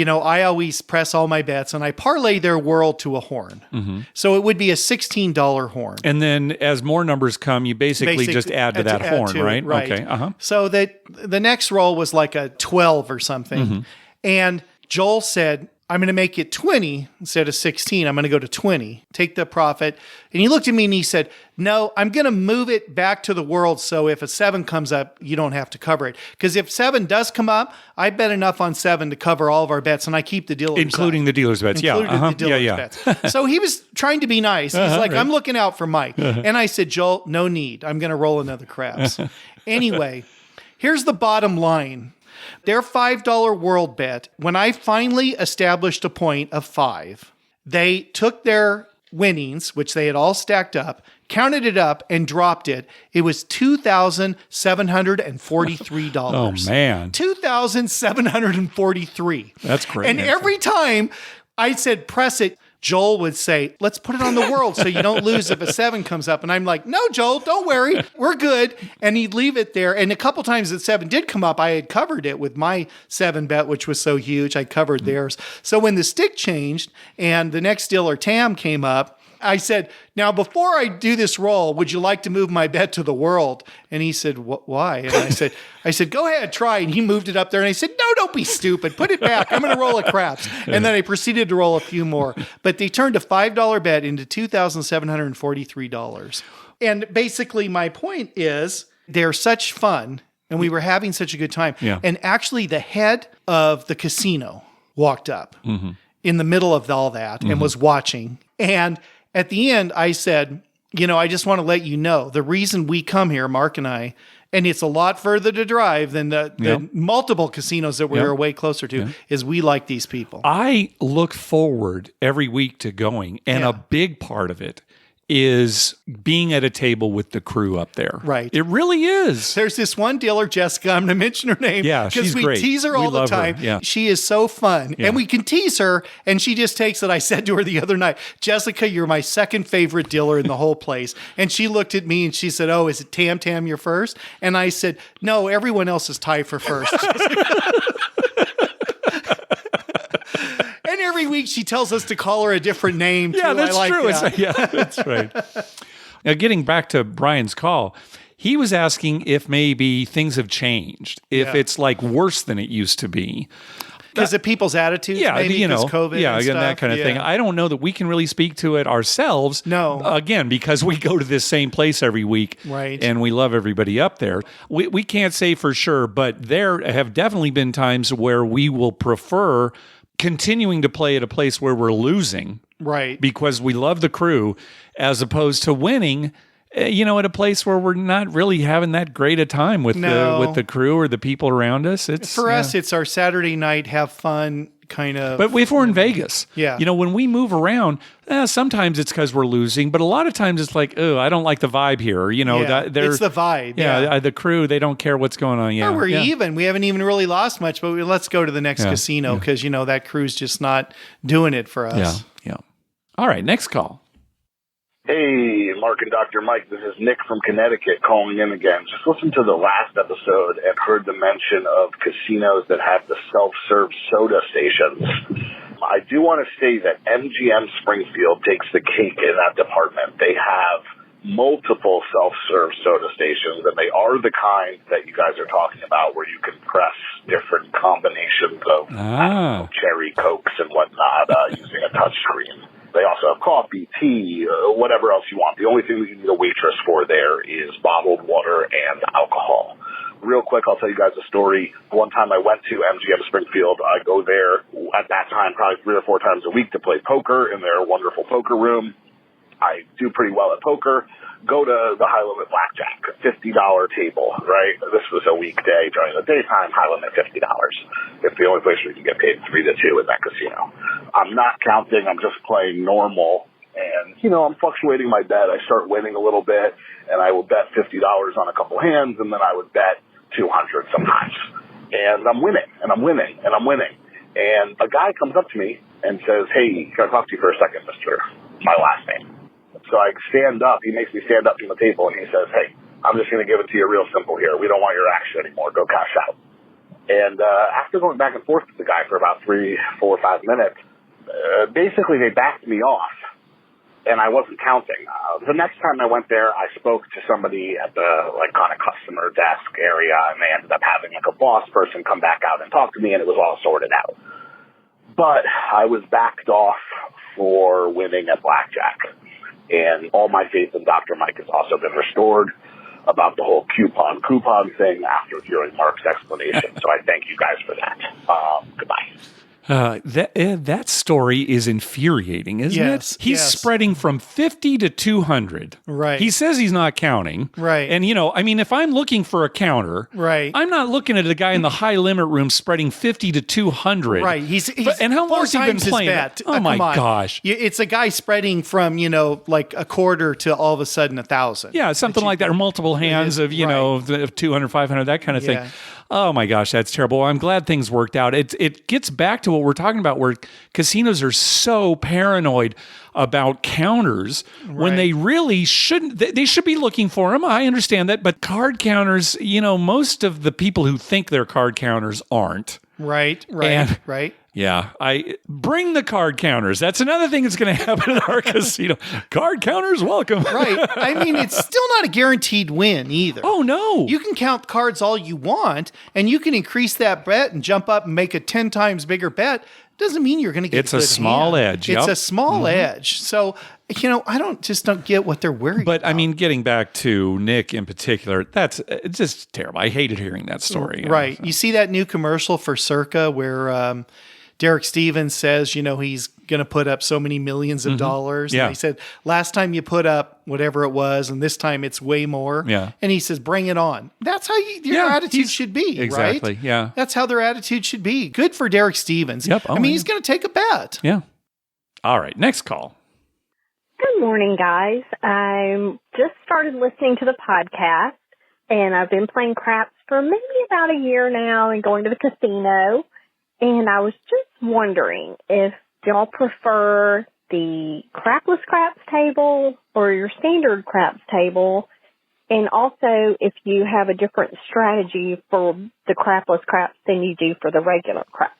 I always press all my bets and I parlay their world to a horn. So it would be a $16 horn. And then as more numbers come, you basically just add to that horn, right? Right. Okay. So that the next roll was like a 12 or something. And Joel said, I'm going to make it 20 instead of 16. I'm going to go to 20, take the profit. And he looked at me and he said, no, I'm going to move it back to the world. So if a 7 comes up, you don't have to cover it. Because if 7 does come up, I bet enough on 7 to cover all of our bets. And I keep the dealer's including the dealer's bets. The dealer's bets. So he was trying to be nice. He's like, I'm looking out for Mike. And I said, Joel, no need. I'm going to roll another craps. Anyway, here's the bottom line. Their $5 world bet, when I finally established a point of 5, they took their winnings, which they had all stacked up, counted it up, and dropped it. It was $2,743. Oh, man. $2,743. That's great. And every time I said, press it, Joel would say, let's put it on the world so you don't lose if a 7 comes up. And I'm like, no, Joel, don't worry. We're good. And he'd leave it there. And a couple times that 7 did come up, I had covered it with my 7 bet, which was so huge. I covered theirs. So when the stick changed and the next dealer, Tam, came up, I said, now, before I do this roll, would you like to move my bet to the world? And he said, why? And I said, go ahead, try. And he moved it up there. And I said, no, don't be stupid. Put it back. I'm going to roll a craps. And then I proceeded to roll a few more. But they turned a $5 bet into $2,743. And basically my point is they're such fun. And we were having such a good time. Yeah. And actually the head of the casino walked up in the middle of all that and was watching. And at the end, I said, I just want to let you know, the reason we come here, Mark and I, and it's a lot further to drive than the multiple casinos that we're way closer to, is we like these people. I look forward every week to going, and a big part of it is being at a table with the crew up there. Right. It really is. There's this one dealer, Jessica, I'm going to mention her name. Yeah, she's great. Because we tease her all the time. Yeah. She is so fun. Yeah. And we can tease her, and she just takes it. I said to her the other night, Jessica, you're my second favorite dealer in the whole place. And she looked at me and she said, oh, is it Tam your first? And I said, no, everyone else is tied for first. And every week she tells us to call her a different name. Yeah, that's true. That. That's right. Now, getting back to Brian's call, he was asking if maybe things have changed, if it's like worse than it used to be. Because of people's attitudes, maybe because COVID and stuff. That kind of thing. I don't know that we can really speak to it ourselves. No. Again, because we go to this same place every week. Right. And we love everybody up there. We can't say for sure, but there have definitely been times where we will prefer continuing to play at a place where we're losing. Right. Because we love the crew, as opposed to winning, at a place where we're not really having that great a time with the crew or the people around us. For us, it's our Saturday night, have fun, kind of. But if we're in Vegas, yeah. When we move around, sometimes it's because we're losing, but a lot of times it's like, oh, I don't like the vibe here. It's the vibe. Yeah, the crew, they don't care what's going on. Yeah, we're even. We haven't even really lost much, but let's go to the next casino because that crew's just not doing it for us. Yeah. All right, next call. Hey, Mark and Dr. Mike, this is Nick from Connecticut calling in again. Just listened to the last episode and heard the mention of casinos that have the self-serve soda stations. I do want to say that MGM Springfield takes the cake in that department. They have multiple self-serve soda stations, and they are the kind that you guys are talking about where you can press different combinations of cherry Cokes and whatnot using a touch screen. They also have coffee, tea, whatever else you want. The only thing that you need a waitress for there is bottled water and alcohol. Real quick, I'll tell you guys a story. One time I went to MGM Springfield. I go there at that time probably 3 or 4 times a week to play poker in their wonderful poker room. I do pretty well at poker. Go to the high limit blackjack, $50 table, right? This was a weekday during the daytime, high limit $50. It's the only place where you can get paid 3 to 2 in that casino. I'm not counting, I'm just playing normal. And, I'm fluctuating my bet. I start winning a little bit, and I will bet $50 on a couple hands, and then I would bet 200 sometimes. And I'm winning, and I'm winning, and I'm winning. And a guy comes up to me and says, hey, can I talk to you for a second, Mr. My last name? So I stand up. He makes me stand up from the table, and he says, hey, I'm just going to give it to you real simple here. We don't want your action anymore. Go cash out. And after going back and forth with the guy for about 3, 4, 5 minutes, basically they backed me off, and I wasn't counting. The next time I went there, I spoke to somebody at the kind of customer desk area, and they ended up having a boss person come back out and talk to me, and it was all sorted out. But I was backed off for winning at blackjack. And all my faith in Dr. Mike has also been restored about the whole coupon thing after hearing Mark's explanation. So I thank you guys for that. Goodbye. That story is infuriating, isn't it? He's spreading from 50 to 200. Right. He says he's not counting. Right. And, if I'm looking for a counter, right, I'm not looking at a guy in the high limit room spreading 50 to 200. Right. He's and how long has he been playing? Oh, my gosh. It's a guy spreading from, like a quarter to all of a sudden 1,000. Yeah, something like that. Or multiple hands of, 200, 500, that kind of thing. Oh my gosh, that's terrible. I'm glad things worked out. It gets back to what we're talking about, where casinos are so paranoid about counters when they really shouldn't. They should be looking for them. I understand that, but card counters, most of the people who think they're card counters aren't. Right. Yeah, I bring the card counters. That's another thing that's going to happen at our casino. Card counters, welcome. Right. I mean, it's still not a guaranteed win either. Oh, no. You can count cards all you want, and you can increase that bet and jump up and make a 10 times bigger bet. Doesn't mean you're going to get It's a small edge. It's a small edge. So, I don't get what they're worried about. But, I mean, getting back to Nick in particular, it's just terrible. I hated hearing that story. Right. So. You see that new commercial for Circa where Derek Stevens says, he's going to put up so many millions of dollars. Yeah. And he said, last time you put up whatever it was, and this time it's way more. Yeah. And he says, bring it on. That's how your attitude should be, exactly, right? Yeah. That's how their attitude should be. Good for Derek Stevens. Yep. I mean, he's going to take a bet. Yeah. All right. Next call. Good morning, guys. I just started listening to the podcast, and I've been playing craps for maybe about a year now and going to the casino. And I was just wondering if y'all prefer the crapless craps table or your standard craps table, and also if you have a different strategy for the crapless craps than you do for the regular craps.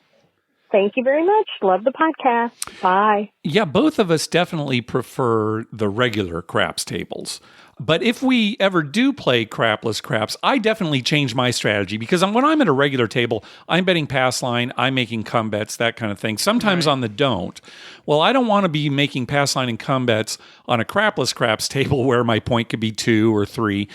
Thank you very much. Love the podcast. Bye. Yeah, both of us definitely prefer the regular craps tables. But if we ever do play crapless craps, I definitely change my strategy because when I'm at a regular table, I'm betting pass line, I'm making come bets, that kind of thing. Sometimes on the don't. Well, I don't want to be making pass line and come bets on a crapless craps table where my point could be 2 or 3.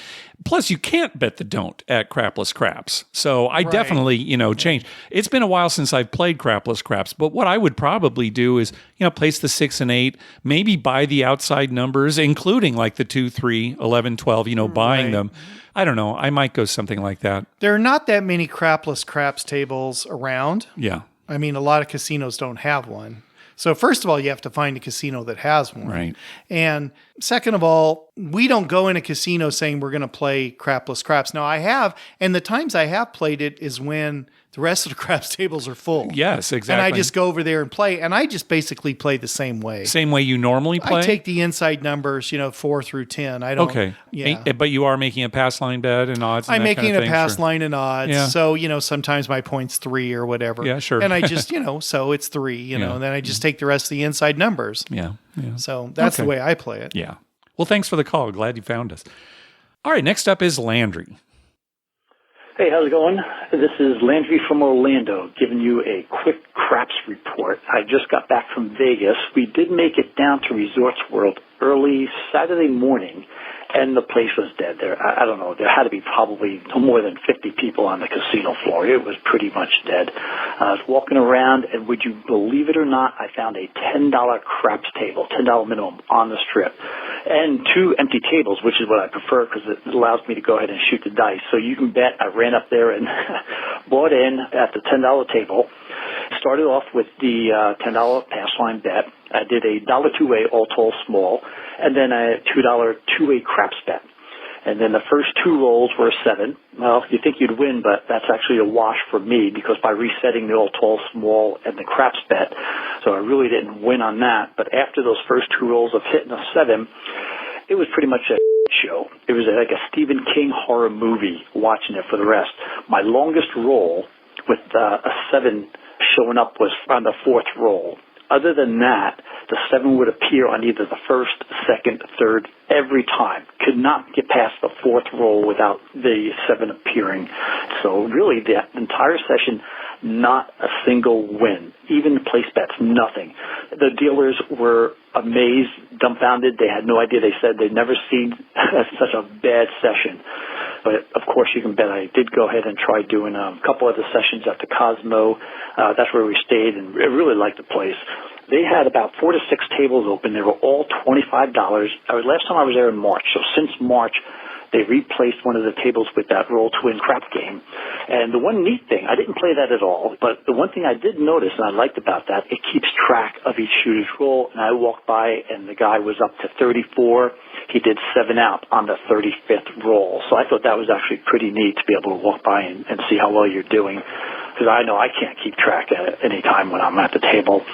Plus, you can't bet the don't at crapless craps. So I definitely, change. It's been a while since I've played crapless craps, but what I would probably do is, place the 6 and 8, maybe buy the outside numbers, including like the 2, 3, 11, 12, buying them. I don't know. I might go something like that. There are not that many crapless craps tables around. Yeah. I mean, a lot of casinos don't have one. So first of all, you have to find a casino that has one. Right. And second of all, we don't go in a casino saying we're going to play crapless craps. Now I have, and the times I have played it is when the rest of the craps tables are full. Yes, exactly. And I just go over there and play, and I just basically play the same way. Same way you normally play? I take the inside numbers, 4 through 10. I don't. Okay. Yeah. But you are making a pass line bet and odds and I'm that making kind of a thing? pass Sure. line and odds. Yeah. So, sometimes my point's 3 or whatever. Yeah, sure. And I just, so it's 3, and then I just take the rest of the inside numbers. Yeah. So that's the way I play it. Yeah. Well, thanks for the call. Glad you found us. All right, next up is Landry. Hey, how's it going? This is Landry from Orlando giving you a quick craps report. I just got back from Vegas. We did make it down to Resorts World early Saturday morning, and the place was dead. I don't know, there had to be probably no more than 50 people on the casino floor. It was pretty much dead. I was walking around, and would you believe it or not, I found a $10 craps table, $10 minimum on the strip, and 2 empty tables, which is what I prefer because it allows me to go ahead and shoot the dice. So you can bet I ran up there and bought in at the $10 table. Started off with the $10 pass line bet. I did a $1 two-way, all tall, small, and then a $2 two-way craps bet. And then the first 2 rolls were a 7. Well, you think you'd win, but that's actually a wash for me because by resetting the all tall, small, and the craps bet, so I really didn't win on that. But after those first 2 rolls of hitting a 7, it was pretty much a show. It was like a Stephen King horror movie watching it for the rest. My longest roll with a 7 showing up was on the 4th roll. Other than that, the 7 would appear on either the 1st, 2nd, 3rd, every time. Could not get past the 4th roll without the 7 appearing. So really, the entire session, not a single win. Even the place bets, nothing. The dealers were amazed, dumbfounded. They had no idea. They said they'd never seen such a bad session. But, of course, you can bet I did go ahead and try doing a couple other sessions at the Cosmo. That's where we stayed, and I really liked the place. They had about 4 to 6 tables open. They were all $25. Last time I was there in March. So since March, they replaced one of the tables with that roll to win crap game. And the one neat thing, I didn't play that at all, but the one thing I did notice and I liked about that, it keeps track of each shooter's roll. And I walked by and the guy was up to 34. He did 7 out on the 35th roll. So I thought that was actually pretty neat to be able to walk by and see how well you're doing. Because I know I can't keep track at any time when I'm at the table.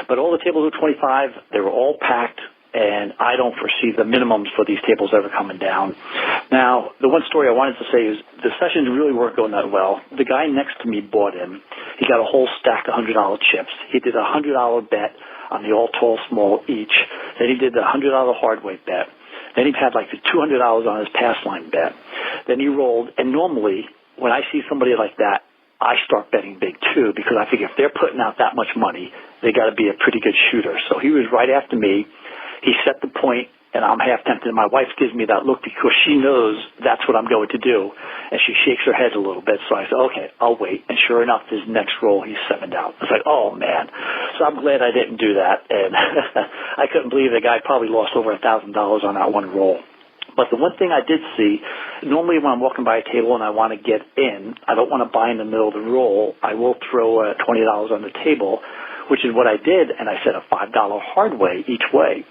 But all the tables were 25. They were all packed, and I don't foresee the minimums for these tables ever coming down. Now, the one story I wanted to say is the sessions really weren't going that well. The guy next to me bought in. He got a whole stack of $100 chips. He did a $100 bet on the all tall, small each. Then he did the $100 hard weight bet. Then he had like the $200 on his pass line bet. Then he rolled, and normally when I see somebody like that, I start betting big too, because I figure if they're putting out that much money, they got to be a pretty good shooter. So he was right after me. He set the point, and I'm half tempted. My wife gives me that look because she knows that's what I'm going to do, and she shakes her head a little bit. So I said, okay, I'll wait. And sure enough, his next roll, he's 7'd out. I was like, oh, man. So I'm glad I didn't do that, and I couldn't believe the guy probably lost over $1,000 on that one roll. But the one thing I did see, normally when I'm walking by a table and I want to get in, I don't want to buy in the middle of the roll. I will throw $20 on the table, which is what I did, and I said a $5 hard way each way.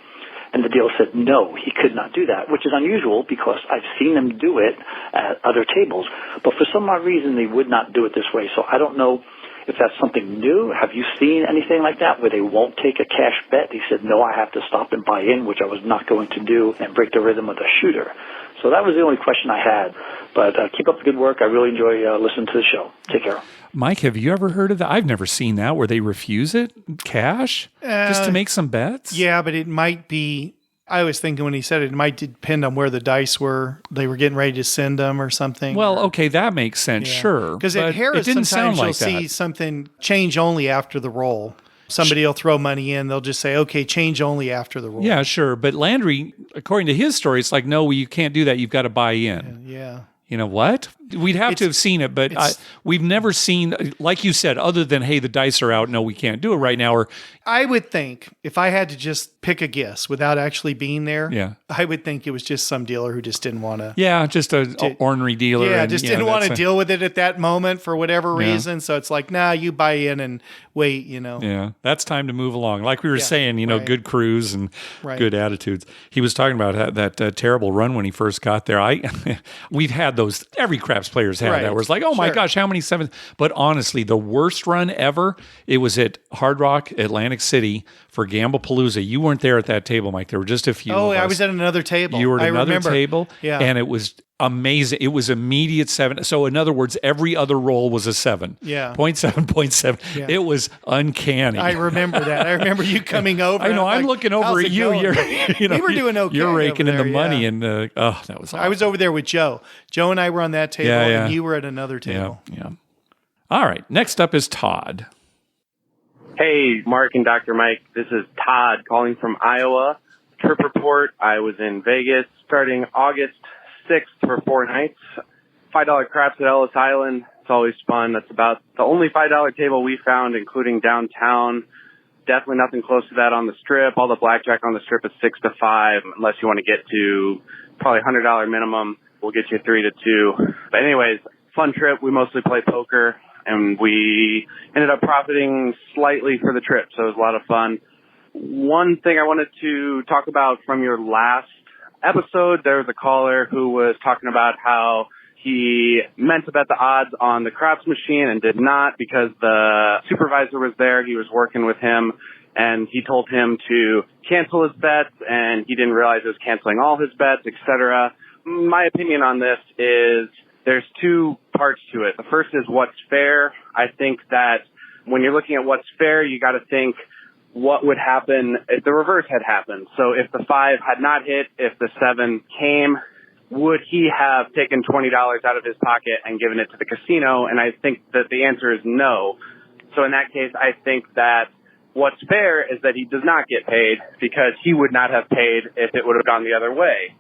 And the dealer said, no, he could not do that, which is unusual because I've seen them do it at other tables. But for some odd reason, they would not do it this way. So I don't know if that's something new. Have you seen anything like that where they won't take a cash bet? He said, no, I have to stop and buy in, which I was not going to do, and break the rhythm of the shooter. So that was the only question I had. But keep up the good work. I really enjoy listening to the show. Take care. Mike, have you ever heard of that? I've never seen that where they refuse it, cash, just to make some bets. Yeah, but it might be, I was thinking when he said it might depend on where the dice were. They were getting ready to send them or something. Well, okay, that makes sense, sure. Because at Harris, it didn't sometimes sound like you'll see something change only after the roll. Somebody will throw money in. They'll just say, okay, change only after the roll. Yeah, sure. But Landry, according to his story, it's like, no, you can't do that. You've got to buy in. Yeah. You know what? We'd have to have seen it, but we've never seen, like you said, other than, hey, the dice are out. No, we can't do it right now. Or I would think if I had to just pick a guess without actually being there, I would think it was just some dealer who just didn't want to. Yeah, just an ornery dealer. Yeah, just didn't want to deal with it at that moment for whatever reason. So it's like, nah, you buy in and wait, Yeah, that's time to move along. Like we were saying, good crews and good attitudes. He was talking about that terrible run when he first got there. We've had those, every craps player's had that, where it's like, oh my gosh, how many sevens? But honestly, the worst run ever, it was at Hard Rock, Atlantic City for Gamblepalooza. You weren't there at that table, Mike. There were just a few of us. I was at another table. You were at another table, and it was amazing. It was immediate 7. So in other words, every other roll was a 7. Yeah. 0.7. Yeah. It was uncanny. I remember that. I remember you coming over. I know. I'm looking over at you. We were doing okay. You're raking in the money, and that was awesome. I was over there with Joe. Joe and I were on that table, and you were at another table. Yeah. All right. Next up is Todd. Hey, Mark and Dr. Mike. This is Todd calling from Iowa. Trip report. I was in Vegas starting August 6th for 4 nights. $5 craps at Ellis Island. It's always fun. That's about the only $5 table we found, including downtown. Definitely nothing close to that on the strip. All the blackjack on the strip is 6 to 5, unless you want to get to probably $100 minimum. We'll get you 3 to 2. But anyways, fun trip. We mostly play poker, and we ended up profiting slightly for the trip, so it was a lot of fun. One thing I wanted to talk about from your last episode, there was a caller who was talking about how he meant to bet the odds on the craps machine and did not because the supervisor was there. He was working with him, and he told him to cancel his bets, and he didn't realize it was canceling all his bets, etc. My opinion on this is there's 2 parts to it. The first is what's fair. I think that when you're looking at what's fair, you got to think what would happen if the reverse had happened. So if the 5 had not hit, if the 7 came, would he have taken $20 out of his pocket and given it to the casino? And I think that the answer is no. So in that case, I think that what's fair is that he does not get paid because he would not have paid if it would have gone the other way.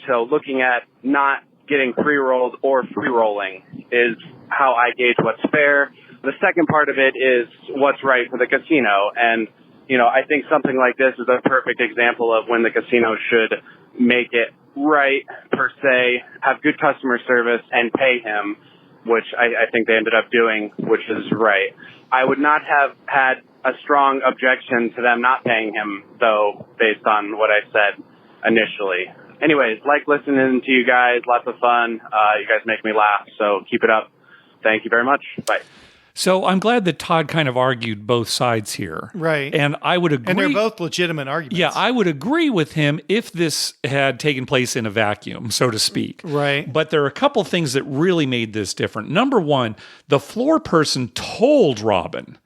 So looking at not getting pre-rolled or free-rolling is how I gauge what's fair. The second part of it is what's right for the casino. And I think something like this is a perfect example of when the casino should make it right, per se, have good customer service, and pay him, which I think they ended up doing, which is right. I would not have had a strong objection to them not paying him, though, based on what I said initially. Anyways, like listening to you guys, lots of fun. You guys make me laugh, so keep it up. Thank you very much. Bye. So I'm glad that Todd kind of argued both sides here. Right. And I would agree. And they're both legitimate arguments. Yeah, I would agree with him if this had taken place in a vacuum, so to speak. Right. But there are a couple things that really made this different. Number one, the floor person told Robin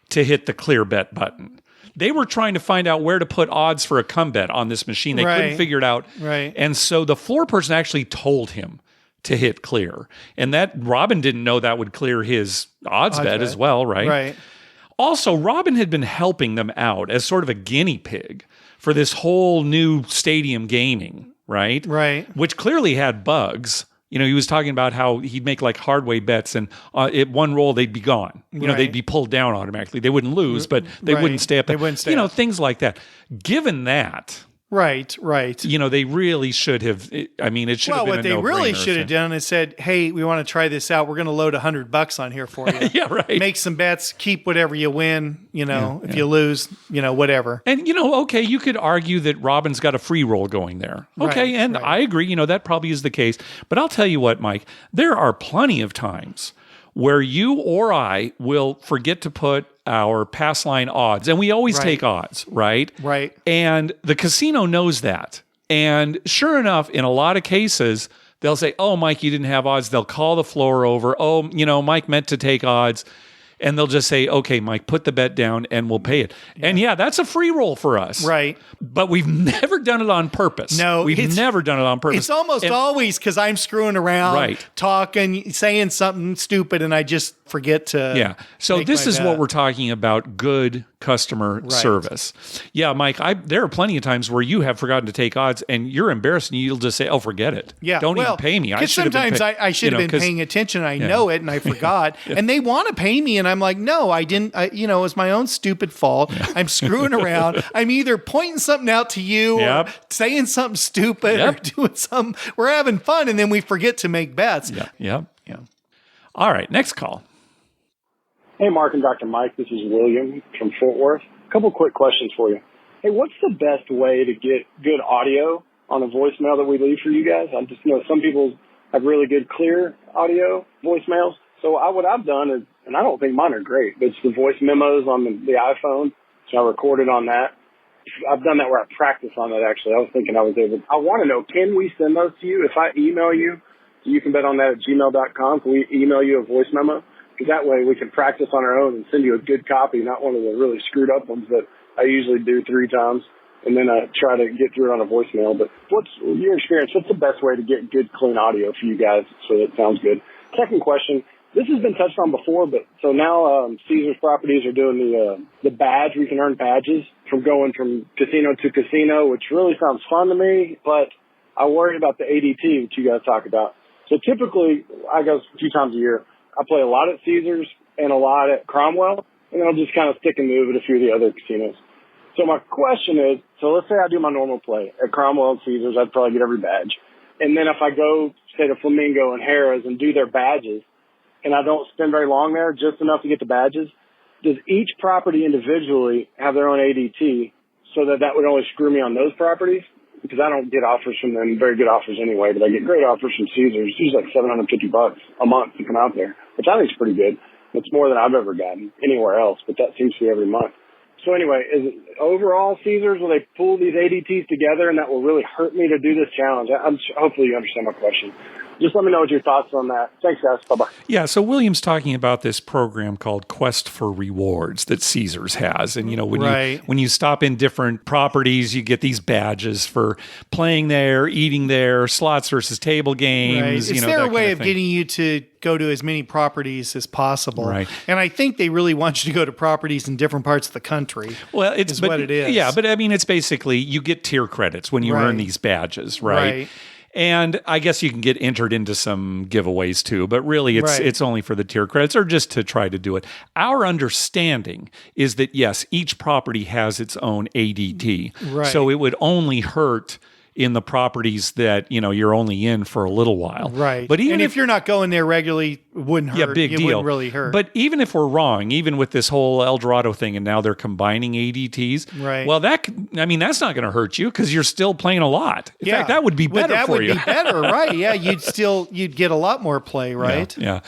to hit the clear bet button. They were trying to find out where to put odds for a come bet on this machine. They couldn't figure it out. Right. And so the floor person actually told him to hit clear. And that Robin didn't know that would clear his odds bet as well, right? Right. Also, Robin had been helping them out as sort of a guinea pig for this whole new stadium gaming, right? Right. Which clearly had bugs. He was talking about how he'd make like hard way bets and at one roll they'd be gone. They'd be pulled down automatically. They wouldn't lose, but they wouldn't stay up. They wouldn't stay up. Things like that. Given that, Right. they really should have. I mean, it should have been what they really should have done is said, "Hey, we want to try this out. We're going to load $100 on here for you. Yeah, right. Make some bets. Keep whatever you win. If you lose, whatever." And okay, you could argue that Robin's got a free roll going there. Okay, and I agree. That probably is the case. But I'll tell you what, Mike. There are plenty of times where you or I will forget to put our pass line odds, and we always take odds, right? Right. And the casino knows that. And sure enough, in a lot of cases, they'll say, "Oh, Mike, you didn't have odds." They'll call the floor over. "Oh, Mike meant to take odds." and they'll just say, okay, Mike, put the bet down and we'll pay it. Yeah. And that's a free roll for us. Right. But we've never done it on purpose. No. We've never done it on purpose. It's almost always because I'm screwing around, talking, saying something stupid, and I just forget to. Yeah. So this is what we're talking about, good customer service. Yeah, Mike, there are plenty of times where you have forgotten to take odds and you're embarrassed and you'll just say, oh, forget it. Yeah. Don't even pay me. Sometimes I should have been paying attention. I know it and I forgot. And they want to pay me and I'm like, no, I didn't. It was my own stupid fault. I'm screwing around. I'm either pointing something out to you or saying something stupid or doing something. We're having fun and then we forget to make bets. Yeah. All right, next call. Hey, Mark and Dr. Mike, this is William from Fort Worth. A couple quick questions for you. Hey, what's the best way to get good audio on a voicemail that we leave for you guys? I just know some people have really good, clear audio voicemails. So what I've done is, and I don't think mine are great, but it's the voice memos on the iPhone. So I recorded on that. I've done that where I practice on it, actually. I was thinking I want to know, can we send those to you? If I email you, you can bet on that at gmail.com. Can we email you a voice memo? Because that way we can practice on our own and send you a good copy, not one of the really screwed up ones that I usually do 3 times. And then I try to get through it on a voicemail. But what's your experience? What's the best way to get good, clean audio for you guys so that it sounds good? Second question. This has been touched on before, but so now Caesars Properties are doing the badge. We can earn badges from going from casino to casino, which really sounds fun to me. But I worry about the ADT, which you guys talk about. So typically I go a few times a year. I play a lot at Caesars and a lot at Cromwell, and then I'll just kind of stick and move at a few of the other casinos. So my question is, so let's say I do my normal play at Cromwell and Caesars, I'd probably get every badge. And then if I go, say, to Flamingo and Harrah's and do their badges, and I don't spend very long there, just enough to get the badges, does each property individually have their own ADT so that would only screw me on those properties? Because I don't get offers from them, very good offers anyway, but I get great offers from Caesars. It's usually like $750 a month to come out there, which I think is pretty good. It's more than I've ever gotten anywhere else, but that seems to be every month. So anyway, is it overall Caesars, will they pull these ADTs together and that will really hurt me to do this challenge? Hopefully you understand my question. Just let me know what your thoughts on that. Thanks, guys. Bye-bye. Yeah, so William's talking about this program called Quest for Rewards that Caesars has. And, when you stop in different properties, you get these badges for playing there, eating there, slots versus table games. Right. It's their way of getting you to go to as many properties as possible. Right. And I think they really want you to go to properties in different parts of the country. Well, what it is. Yeah, but I mean, it's basically you get tier credits when you earn these badges, right? And I guess you can get entered into some giveaways too, but really it's only for the tier credits or just to try to do it. Our understanding is that, yes, each property has its own ADT. Right. So it would only hurt in the properties that, you're only in for a little while. Right. But even if you're not going there regularly, it wouldn't hurt. Yeah, big deal. Wouldn't really hurt. But even if we're wrong, even with this whole El Dorado thing, and now they're combining ADTs, right. Well, that's not going to hurt you because you're still playing a lot. In fact, that would be better for you. That would be better, right? Yeah, you'd get a lot more play, right? Yeah.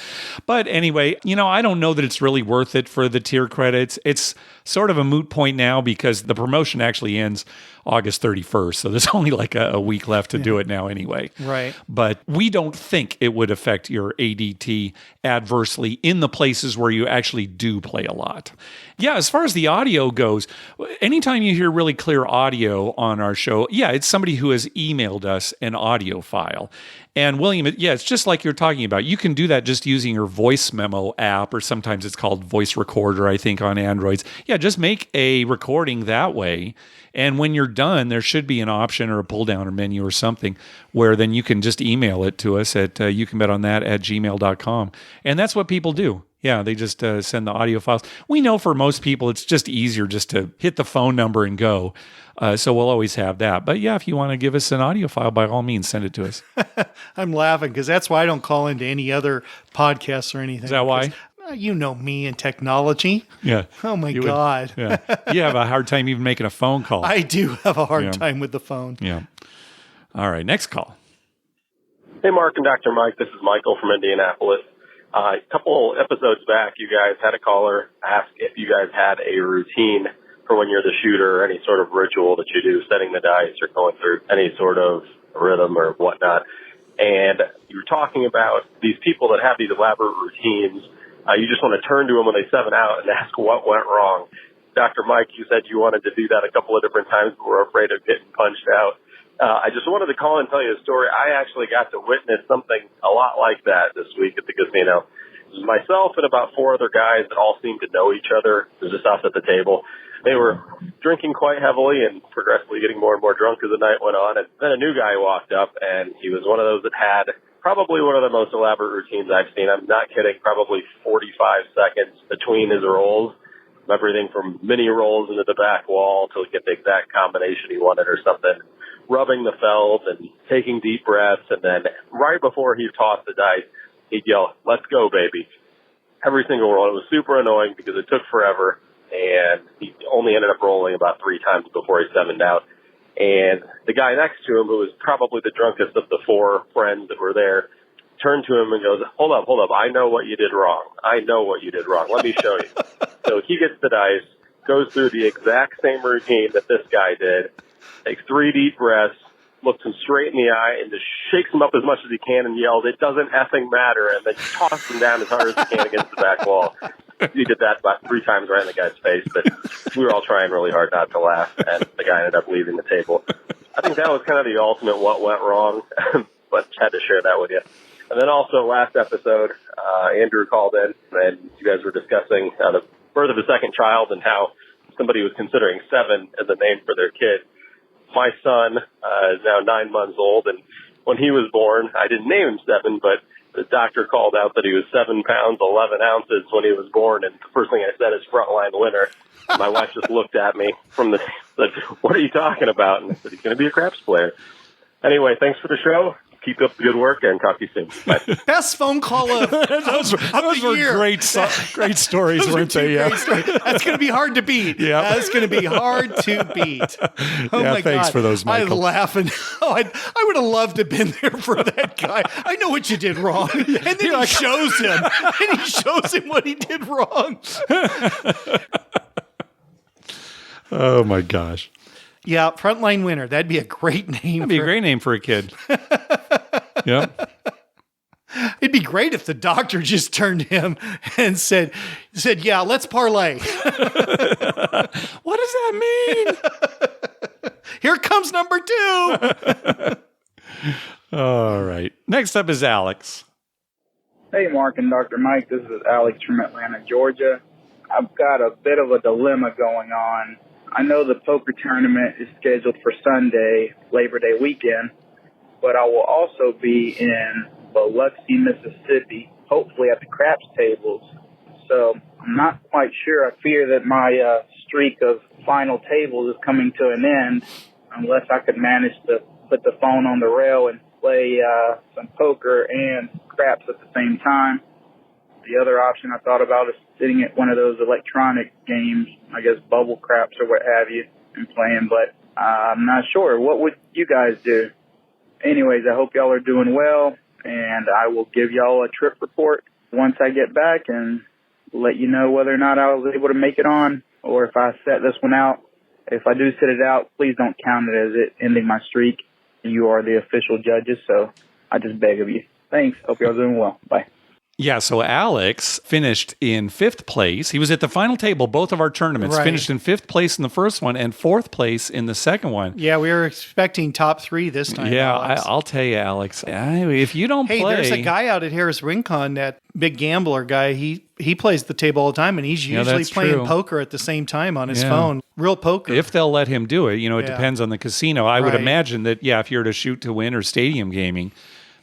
But anyway, I don't know that it's really worth it for the tier credits. It's sort of a moot point now because the promotion actually ends August 31st. So there's only like a week left to do it now anyway. Right. But we don't think it would affect your ADT adversely in the places where you actually do play a lot. Yeah, as far as the audio goes, anytime you hear really clear audio on our show, it's somebody who has emailed us an audio file. And William, it's just like you're talking about. You can do that just using your voice memo app, or sometimes it's called voice recorder, I think, on Androids. Yeah, just make a recording that way. And when you're done, there should be an option or a pull down or menu or something where then you can just email it to us at youcanbetonThat@gmail.com. And that's what people do. Yeah, they just send the audio files. We know for most people, it's just easier just to hit the phone number and go. So we'll always have that. But yeah, if you want to give us an audio file, by all means, send it to us. I'm laughing because that's why I don't call into any other podcasts or anything. Is that why? You know me and technology. Yeah. Oh, my God. Yeah. You have a hard time even making a phone call. I do have a hard time with the phone. Yeah. All right, next call. Hey, Mark and Dr. Mike. This is Michael from Indianapolis. A couple episodes back, you guys had a caller ask if you guys had a routine for when you're the shooter or any sort of ritual that you do, setting the dice or going through any sort of rhythm or whatnot. And you were talking about these people that have these elaborate routines You just want to turn to them when they 7 out and ask what went wrong. Dr. Mike, you said you wanted to do that a couple of different times, but were afraid of getting punched out. I just wanted to call and tell you a story. I actually got to witness something a lot like that this week at the casino. It was myself and about 4 other guys that all seemed to know each other. It was just us at the table. They were drinking quite heavily and progressively getting more and more drunk as the night went on. And then a new guy walked up, and he was one of those that had probably one of the most elaborate routines I've seen. I'm not kidding, probably 45 seconds between his rolls. Everything from mini rolls into the back wall to get the exact combination he wanted or something. Rubbing the felt and taking deep breaths. And then right before he tossed the dice, he'd yell, "Let's go, baby." Every single roll. It was super annoying because it took forever. And he only ended up rolling about 3 times before he 7'd out. And the guy next to him, who was probably the drunkest of the 4 friends that were there, turned to him and goes, hold up. I know what you did wrong. Let me show you. So he gets the dice, goes through the exact same routine that this guy did, takes 3 deep breaths, looks him straight in the eye, and just shakes him up as much as he can and yells, "It doesn't effing matter," and then tosses him down as hard as he can against the back wall. He did that about 3 times right in the guy's face, but we were all trying really hard not to laugh, and the guy ended up leaving the table. I think that was kind of the ultimate what went wrong, but had to share that with you. And then also last episode, Andrew called in, and you guys were discussing the birth of a second child and how somebody was considering 7 as a name for their kid. My son is now 9 months old, and when he was born, I didn't name him 7, but the doctor called out that he was 7 pounds, 11 ounces when he was born, and the first thing I said is frontline winner. My wife just looked at me from the, said, "What are you talking about?" And I said, "He's going to be a craps player." Anyway, thanks for the show. Keep up the good work, and talk to you soon. Bye. Best phone call of those were year. great stories, weren't they? Yeah. That's going to be hard to beat. Yeah. That's going to be hard to beat. Oh yeah, my thanks God. for those, Michael. I'm laughing. I would have loved to have been there for that guy. I know what you did wrong. And then he shows him. And he shows him what he did wrong. Oh, my gosh. Yeah, frontline winner. That'd be a great name. That'd be a great name for a kid. Yeah. It'd be great if the doctor just turned to him and said, "Yeah, let's parlay." What does that mean? Here comes number 2. All right. Next up is Alex. Hey, Mark and Dr. Mike. This is Alex from Atlanta, Georgia. I've got a bit of a dilemma going on. I know the poker tournament is scheduled for Sunday, Labor Day weekend, but I will also be in Biloxi, Mississippi, hopefully at the craps tables. So I'm not quite sure. I fear that my streak of final tables is coming to an end unless I could manage to put the phone on the rail and play some poker and craps at the same time. The other option I thought about is sitting at one of those electronic games, I guess bubble craps or what have you, and playing, but I'm not sure. What would you guys do? Anyways, I hope y'all are doing well, and I will give y'all a trip report once I get back and let you know whether or not I was able to make it on or if I set this one out. If I do sit it out, please don't count it as it ending my streak. You are the official judges, so I just beg of you. Thanks. Hope y'all are doing well. Bye. Yeah, so Alex finished in 5th place. He was at the final table, both of our tournaments, Right. finished in 5th place in the first one and 4th place in the second one. Yeah, we were expecting top 3 this time. Yeah, Alex. I'll tell you, Alex, if you don't play... Hey, there's a guy out at Harris Rincon, that big gambler guy. He plays the table all the time, and he's usually that's playing true. poker at the same time on his Yeah. phone. Real poker. If they'll let him do it, it depends on the casino. I would Right. imagine that, if you're to shoot to win or stadium gaming,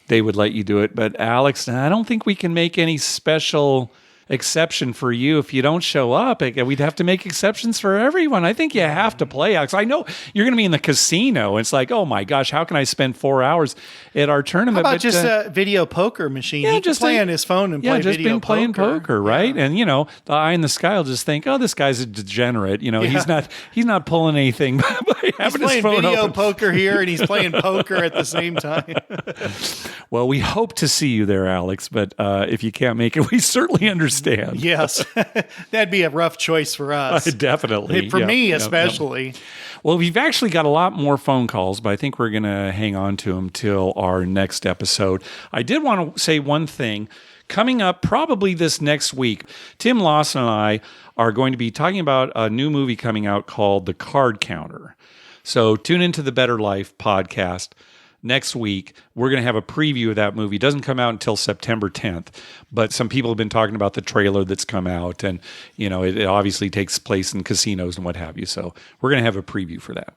they would let you do it. But Alex, I don't think we can make any special exception for you if you don't show up. We'd have to make exceptions for everyone. I think you have to play, Alex. I know you're going to be in the casino. It's like, oh my gosh, how can I spend 4 hours at our How tournament? about But, just a video poker machine? He can play on his phone and play just video been playing poker, right? And the eye in the sky will just think, oh, this guy's a degenerate. He's not pulling anything by He's having his playing phone video open. poker here, and he's playing poker at the same time. Well, we hope to see you there, Alex. But if you can't make it, we certainly understand. Yes, that'd be a rough choice for us. Definitely. For me, Yeah. especially. Well, we've actually got a lot more phone calls, but I think we're going to hang on to them till our next episode. I did want to say one thing. Coming up probably this next week, Tim Lawson and I are going to be talking about a new movie coming out called The Card Counter. So tune into the Better Life podcast next week. We're going to have a preview of that movie. It doesn't come out until September 10th, but some people have been talking about the trailer that's come out, and it obviously takes place in casinos and what have you. So we're going to have a preview for that.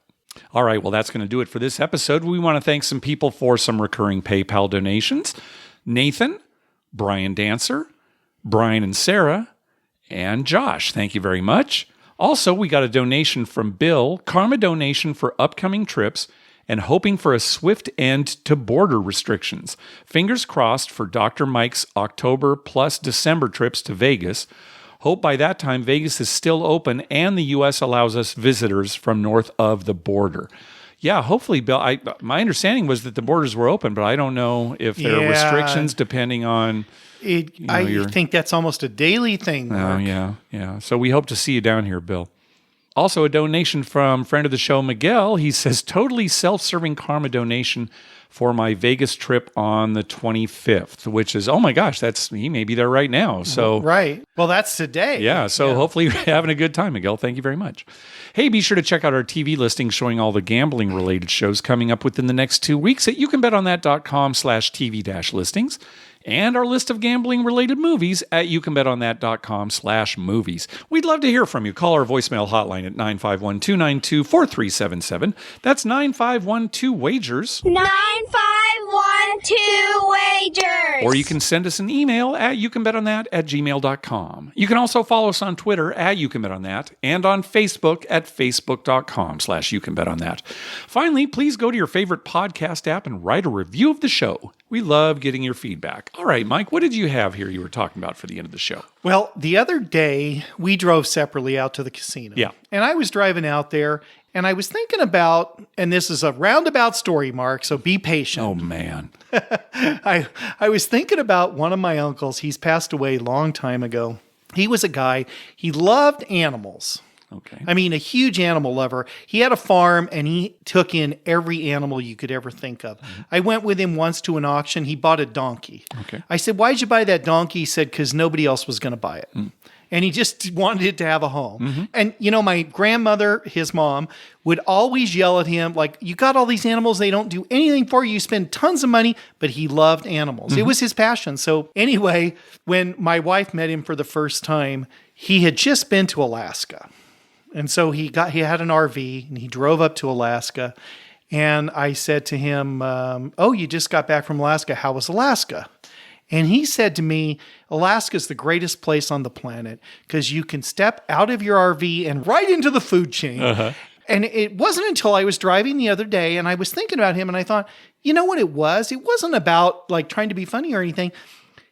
All right, well, that's going to do it for this episode. We want to thank some people for some recurring PayPal donations. Nathan, Brian Dancer, Brian and Sarah, and Josh. Thank you very much. Also, we got a donation from Bill, karma donation for upcoming trips, and hoping for a swift end to border restrictions. Fingers crossed for Dr. Mike's October plus December trips to Vegas. Hope by that time Vegas is still open and the U.S. allows us visitors from north of the border. Yeah, hopefully, Bill. My understanding was that the borders were open, but I don't know if there are restrictions depending on... I think that's almost a daily thing, Mark. Oh, yeah. So we hope to see you down here, Bill. Also, a donation from friend of the show, Miguel. He says, totally self-serving karma donation for my Vegas trip on the 25th, which is, oh my gosh, he may be there right now. So right. Well, that's today. Yeah. So hopefully you're having a good time, Miguel. Thank you very much. Hey, be sure to check out our TV listing showing all the gambling related shows coming up within the next 2 weeks at youcanbetonthat.com/TV-listings. And our list of gambling-related movies at youcanbetonthat.com/movies. We'd love to hear from you. Call our voicemail hotline at 951-292-4377. That's 9512-WAGERS. 9512-WAGERS. Or you can send us an email at youcanbetonThat@gmail.com. You can also follow us on Twitter at youcanbetonThat and on Facebook at facebook.com/youcanbetonThat. Finally, please go to your favorite podcast app and write a review of the show. We love getting your feedback. All right, Mike, what did you have here you were talking about for the end of the show? Well, the other day, we drove separately out to the casino. Yeah. And I was driving out there, and I was thinking about, and this is a roundabout story, Mark, so be patient. Oh, man. I was thinking about one of my uncles. He's passed away a long time ago. He was a guy, he loved animals. Okay. I mean, a huge animal lover. He had a farm and he took in every animal you could ever think of. Mm-hmm. I went with him once to an auction. He bought a donkey. Okay. I said, "Why'd you buy that donkey?" He said, "Because nobody else was going to buy it." Mm. And he just wanted it to have a home. Mm-hmm. And, my grandmother, his mom, would always yell at him, like, "You got all these animals. They don't do anything for you. You spend tons of money." But he loved animals. Mm-hmm. It was his passion. So anyway, when my wife met him for the first time, he had just been to Alaska. And so he had an RV and he drove up to Alaska. And I said to him, "Oh, you just got back from Alaska. How was Alaska?" And he said to me, "Alaska is the greatest place on the planet because you can step out of your RV and right into the food chain." Uh-huh. And it wasn't until I was driving the other day and I was thinking about him and I thought, you know what it was? It wasn't about like trying to be funny or anything.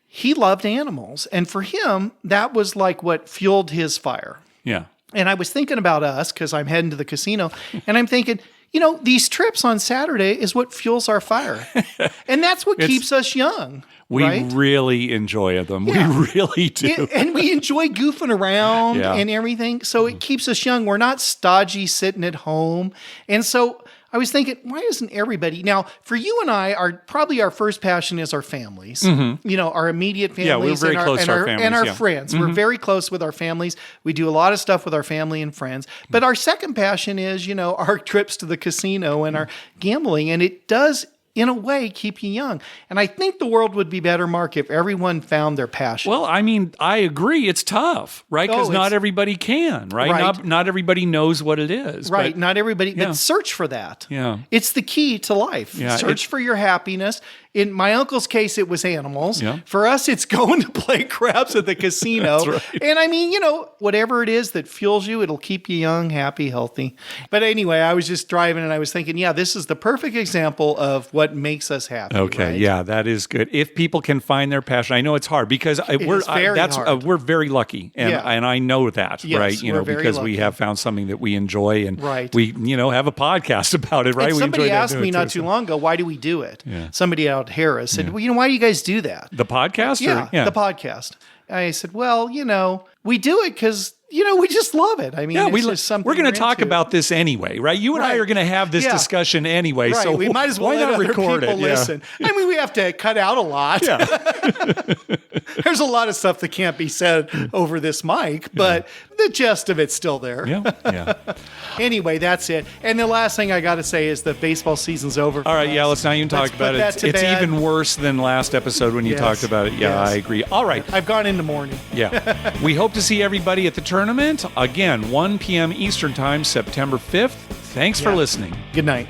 He loved animals. And for him, that was like what fueled his fire. Yeah. And I was thinking about us because I'm heading to the casino and I'm thinking, these trips on Saturday is what fuels our fire. And that's what keeps us young. We right? really enjoy them. Yeah. We really do. And we enjoy goofing around and everything. So it keeps us young. We're not stodgy sitting at home. And so I was thinking, why isn't everybody... Now, for you and I, our first passion is our families. Mm-hmm. Our immediate families. Yeah, we're very close to our families. And our friends. Mm-hmm. We're very close with our families. We do a lot of stuff with our family and friends. But our second passion is, our trips to the casino and our gambling. And it does, in a way, keep you young. And I think the world would be better, Mark, if everyone found their passion. Well, I mean, I agree. It's tough, right? Because not everybody can, right? Not everybody knows what it is. Right. Not everybody. Yeah. But search for that. Yeah. It's the key to life. Yeah, search for your happiness. In my uncle's case, it was animals. Yeah. For us, it's going to play craps at the casino. That's right. And I mean, whatever it is that fuels you, it'll keep you young, happy, healthy. But anyway, I was just driving and I was thinking, this is the perfect example of what makes us happy. Okay. Right? Yeah, that is good. If people can find their passion, I know it's hard because we're very lucky. And I know that, yes, right? Because we have found something that we enjoy and we, have a podcast about it, right? And somebody asked me not too long ago, why do we do it? Yeah. Somebody out Harris said, well, why do you guys do that? The podcast? Yeah, the podcast. I said, well, we do it because we just love it. I mean, Yeah, it's just something we're going to talk into. about this anyway, right? You and I are going to have this discussion anyway, Right. so we might as well why let not other record people it? listen. I mean, we have to cut out a lot. Yeah. There's a lot of stuff that can't be said over this mic, but the gist of it's still there. Yeah. Anyway, that's it. And the last thing I got to say is the baseball season's over. All right, let's not even talk about it. It's even worse than last episode when you talked about it. Yeah, I agree. All right. I've gone into mourning. Yeah. We hope to see everybody at the tournament. Again, 1 p.m. Eastern Time, September 5th. Thanks for listening. Good night.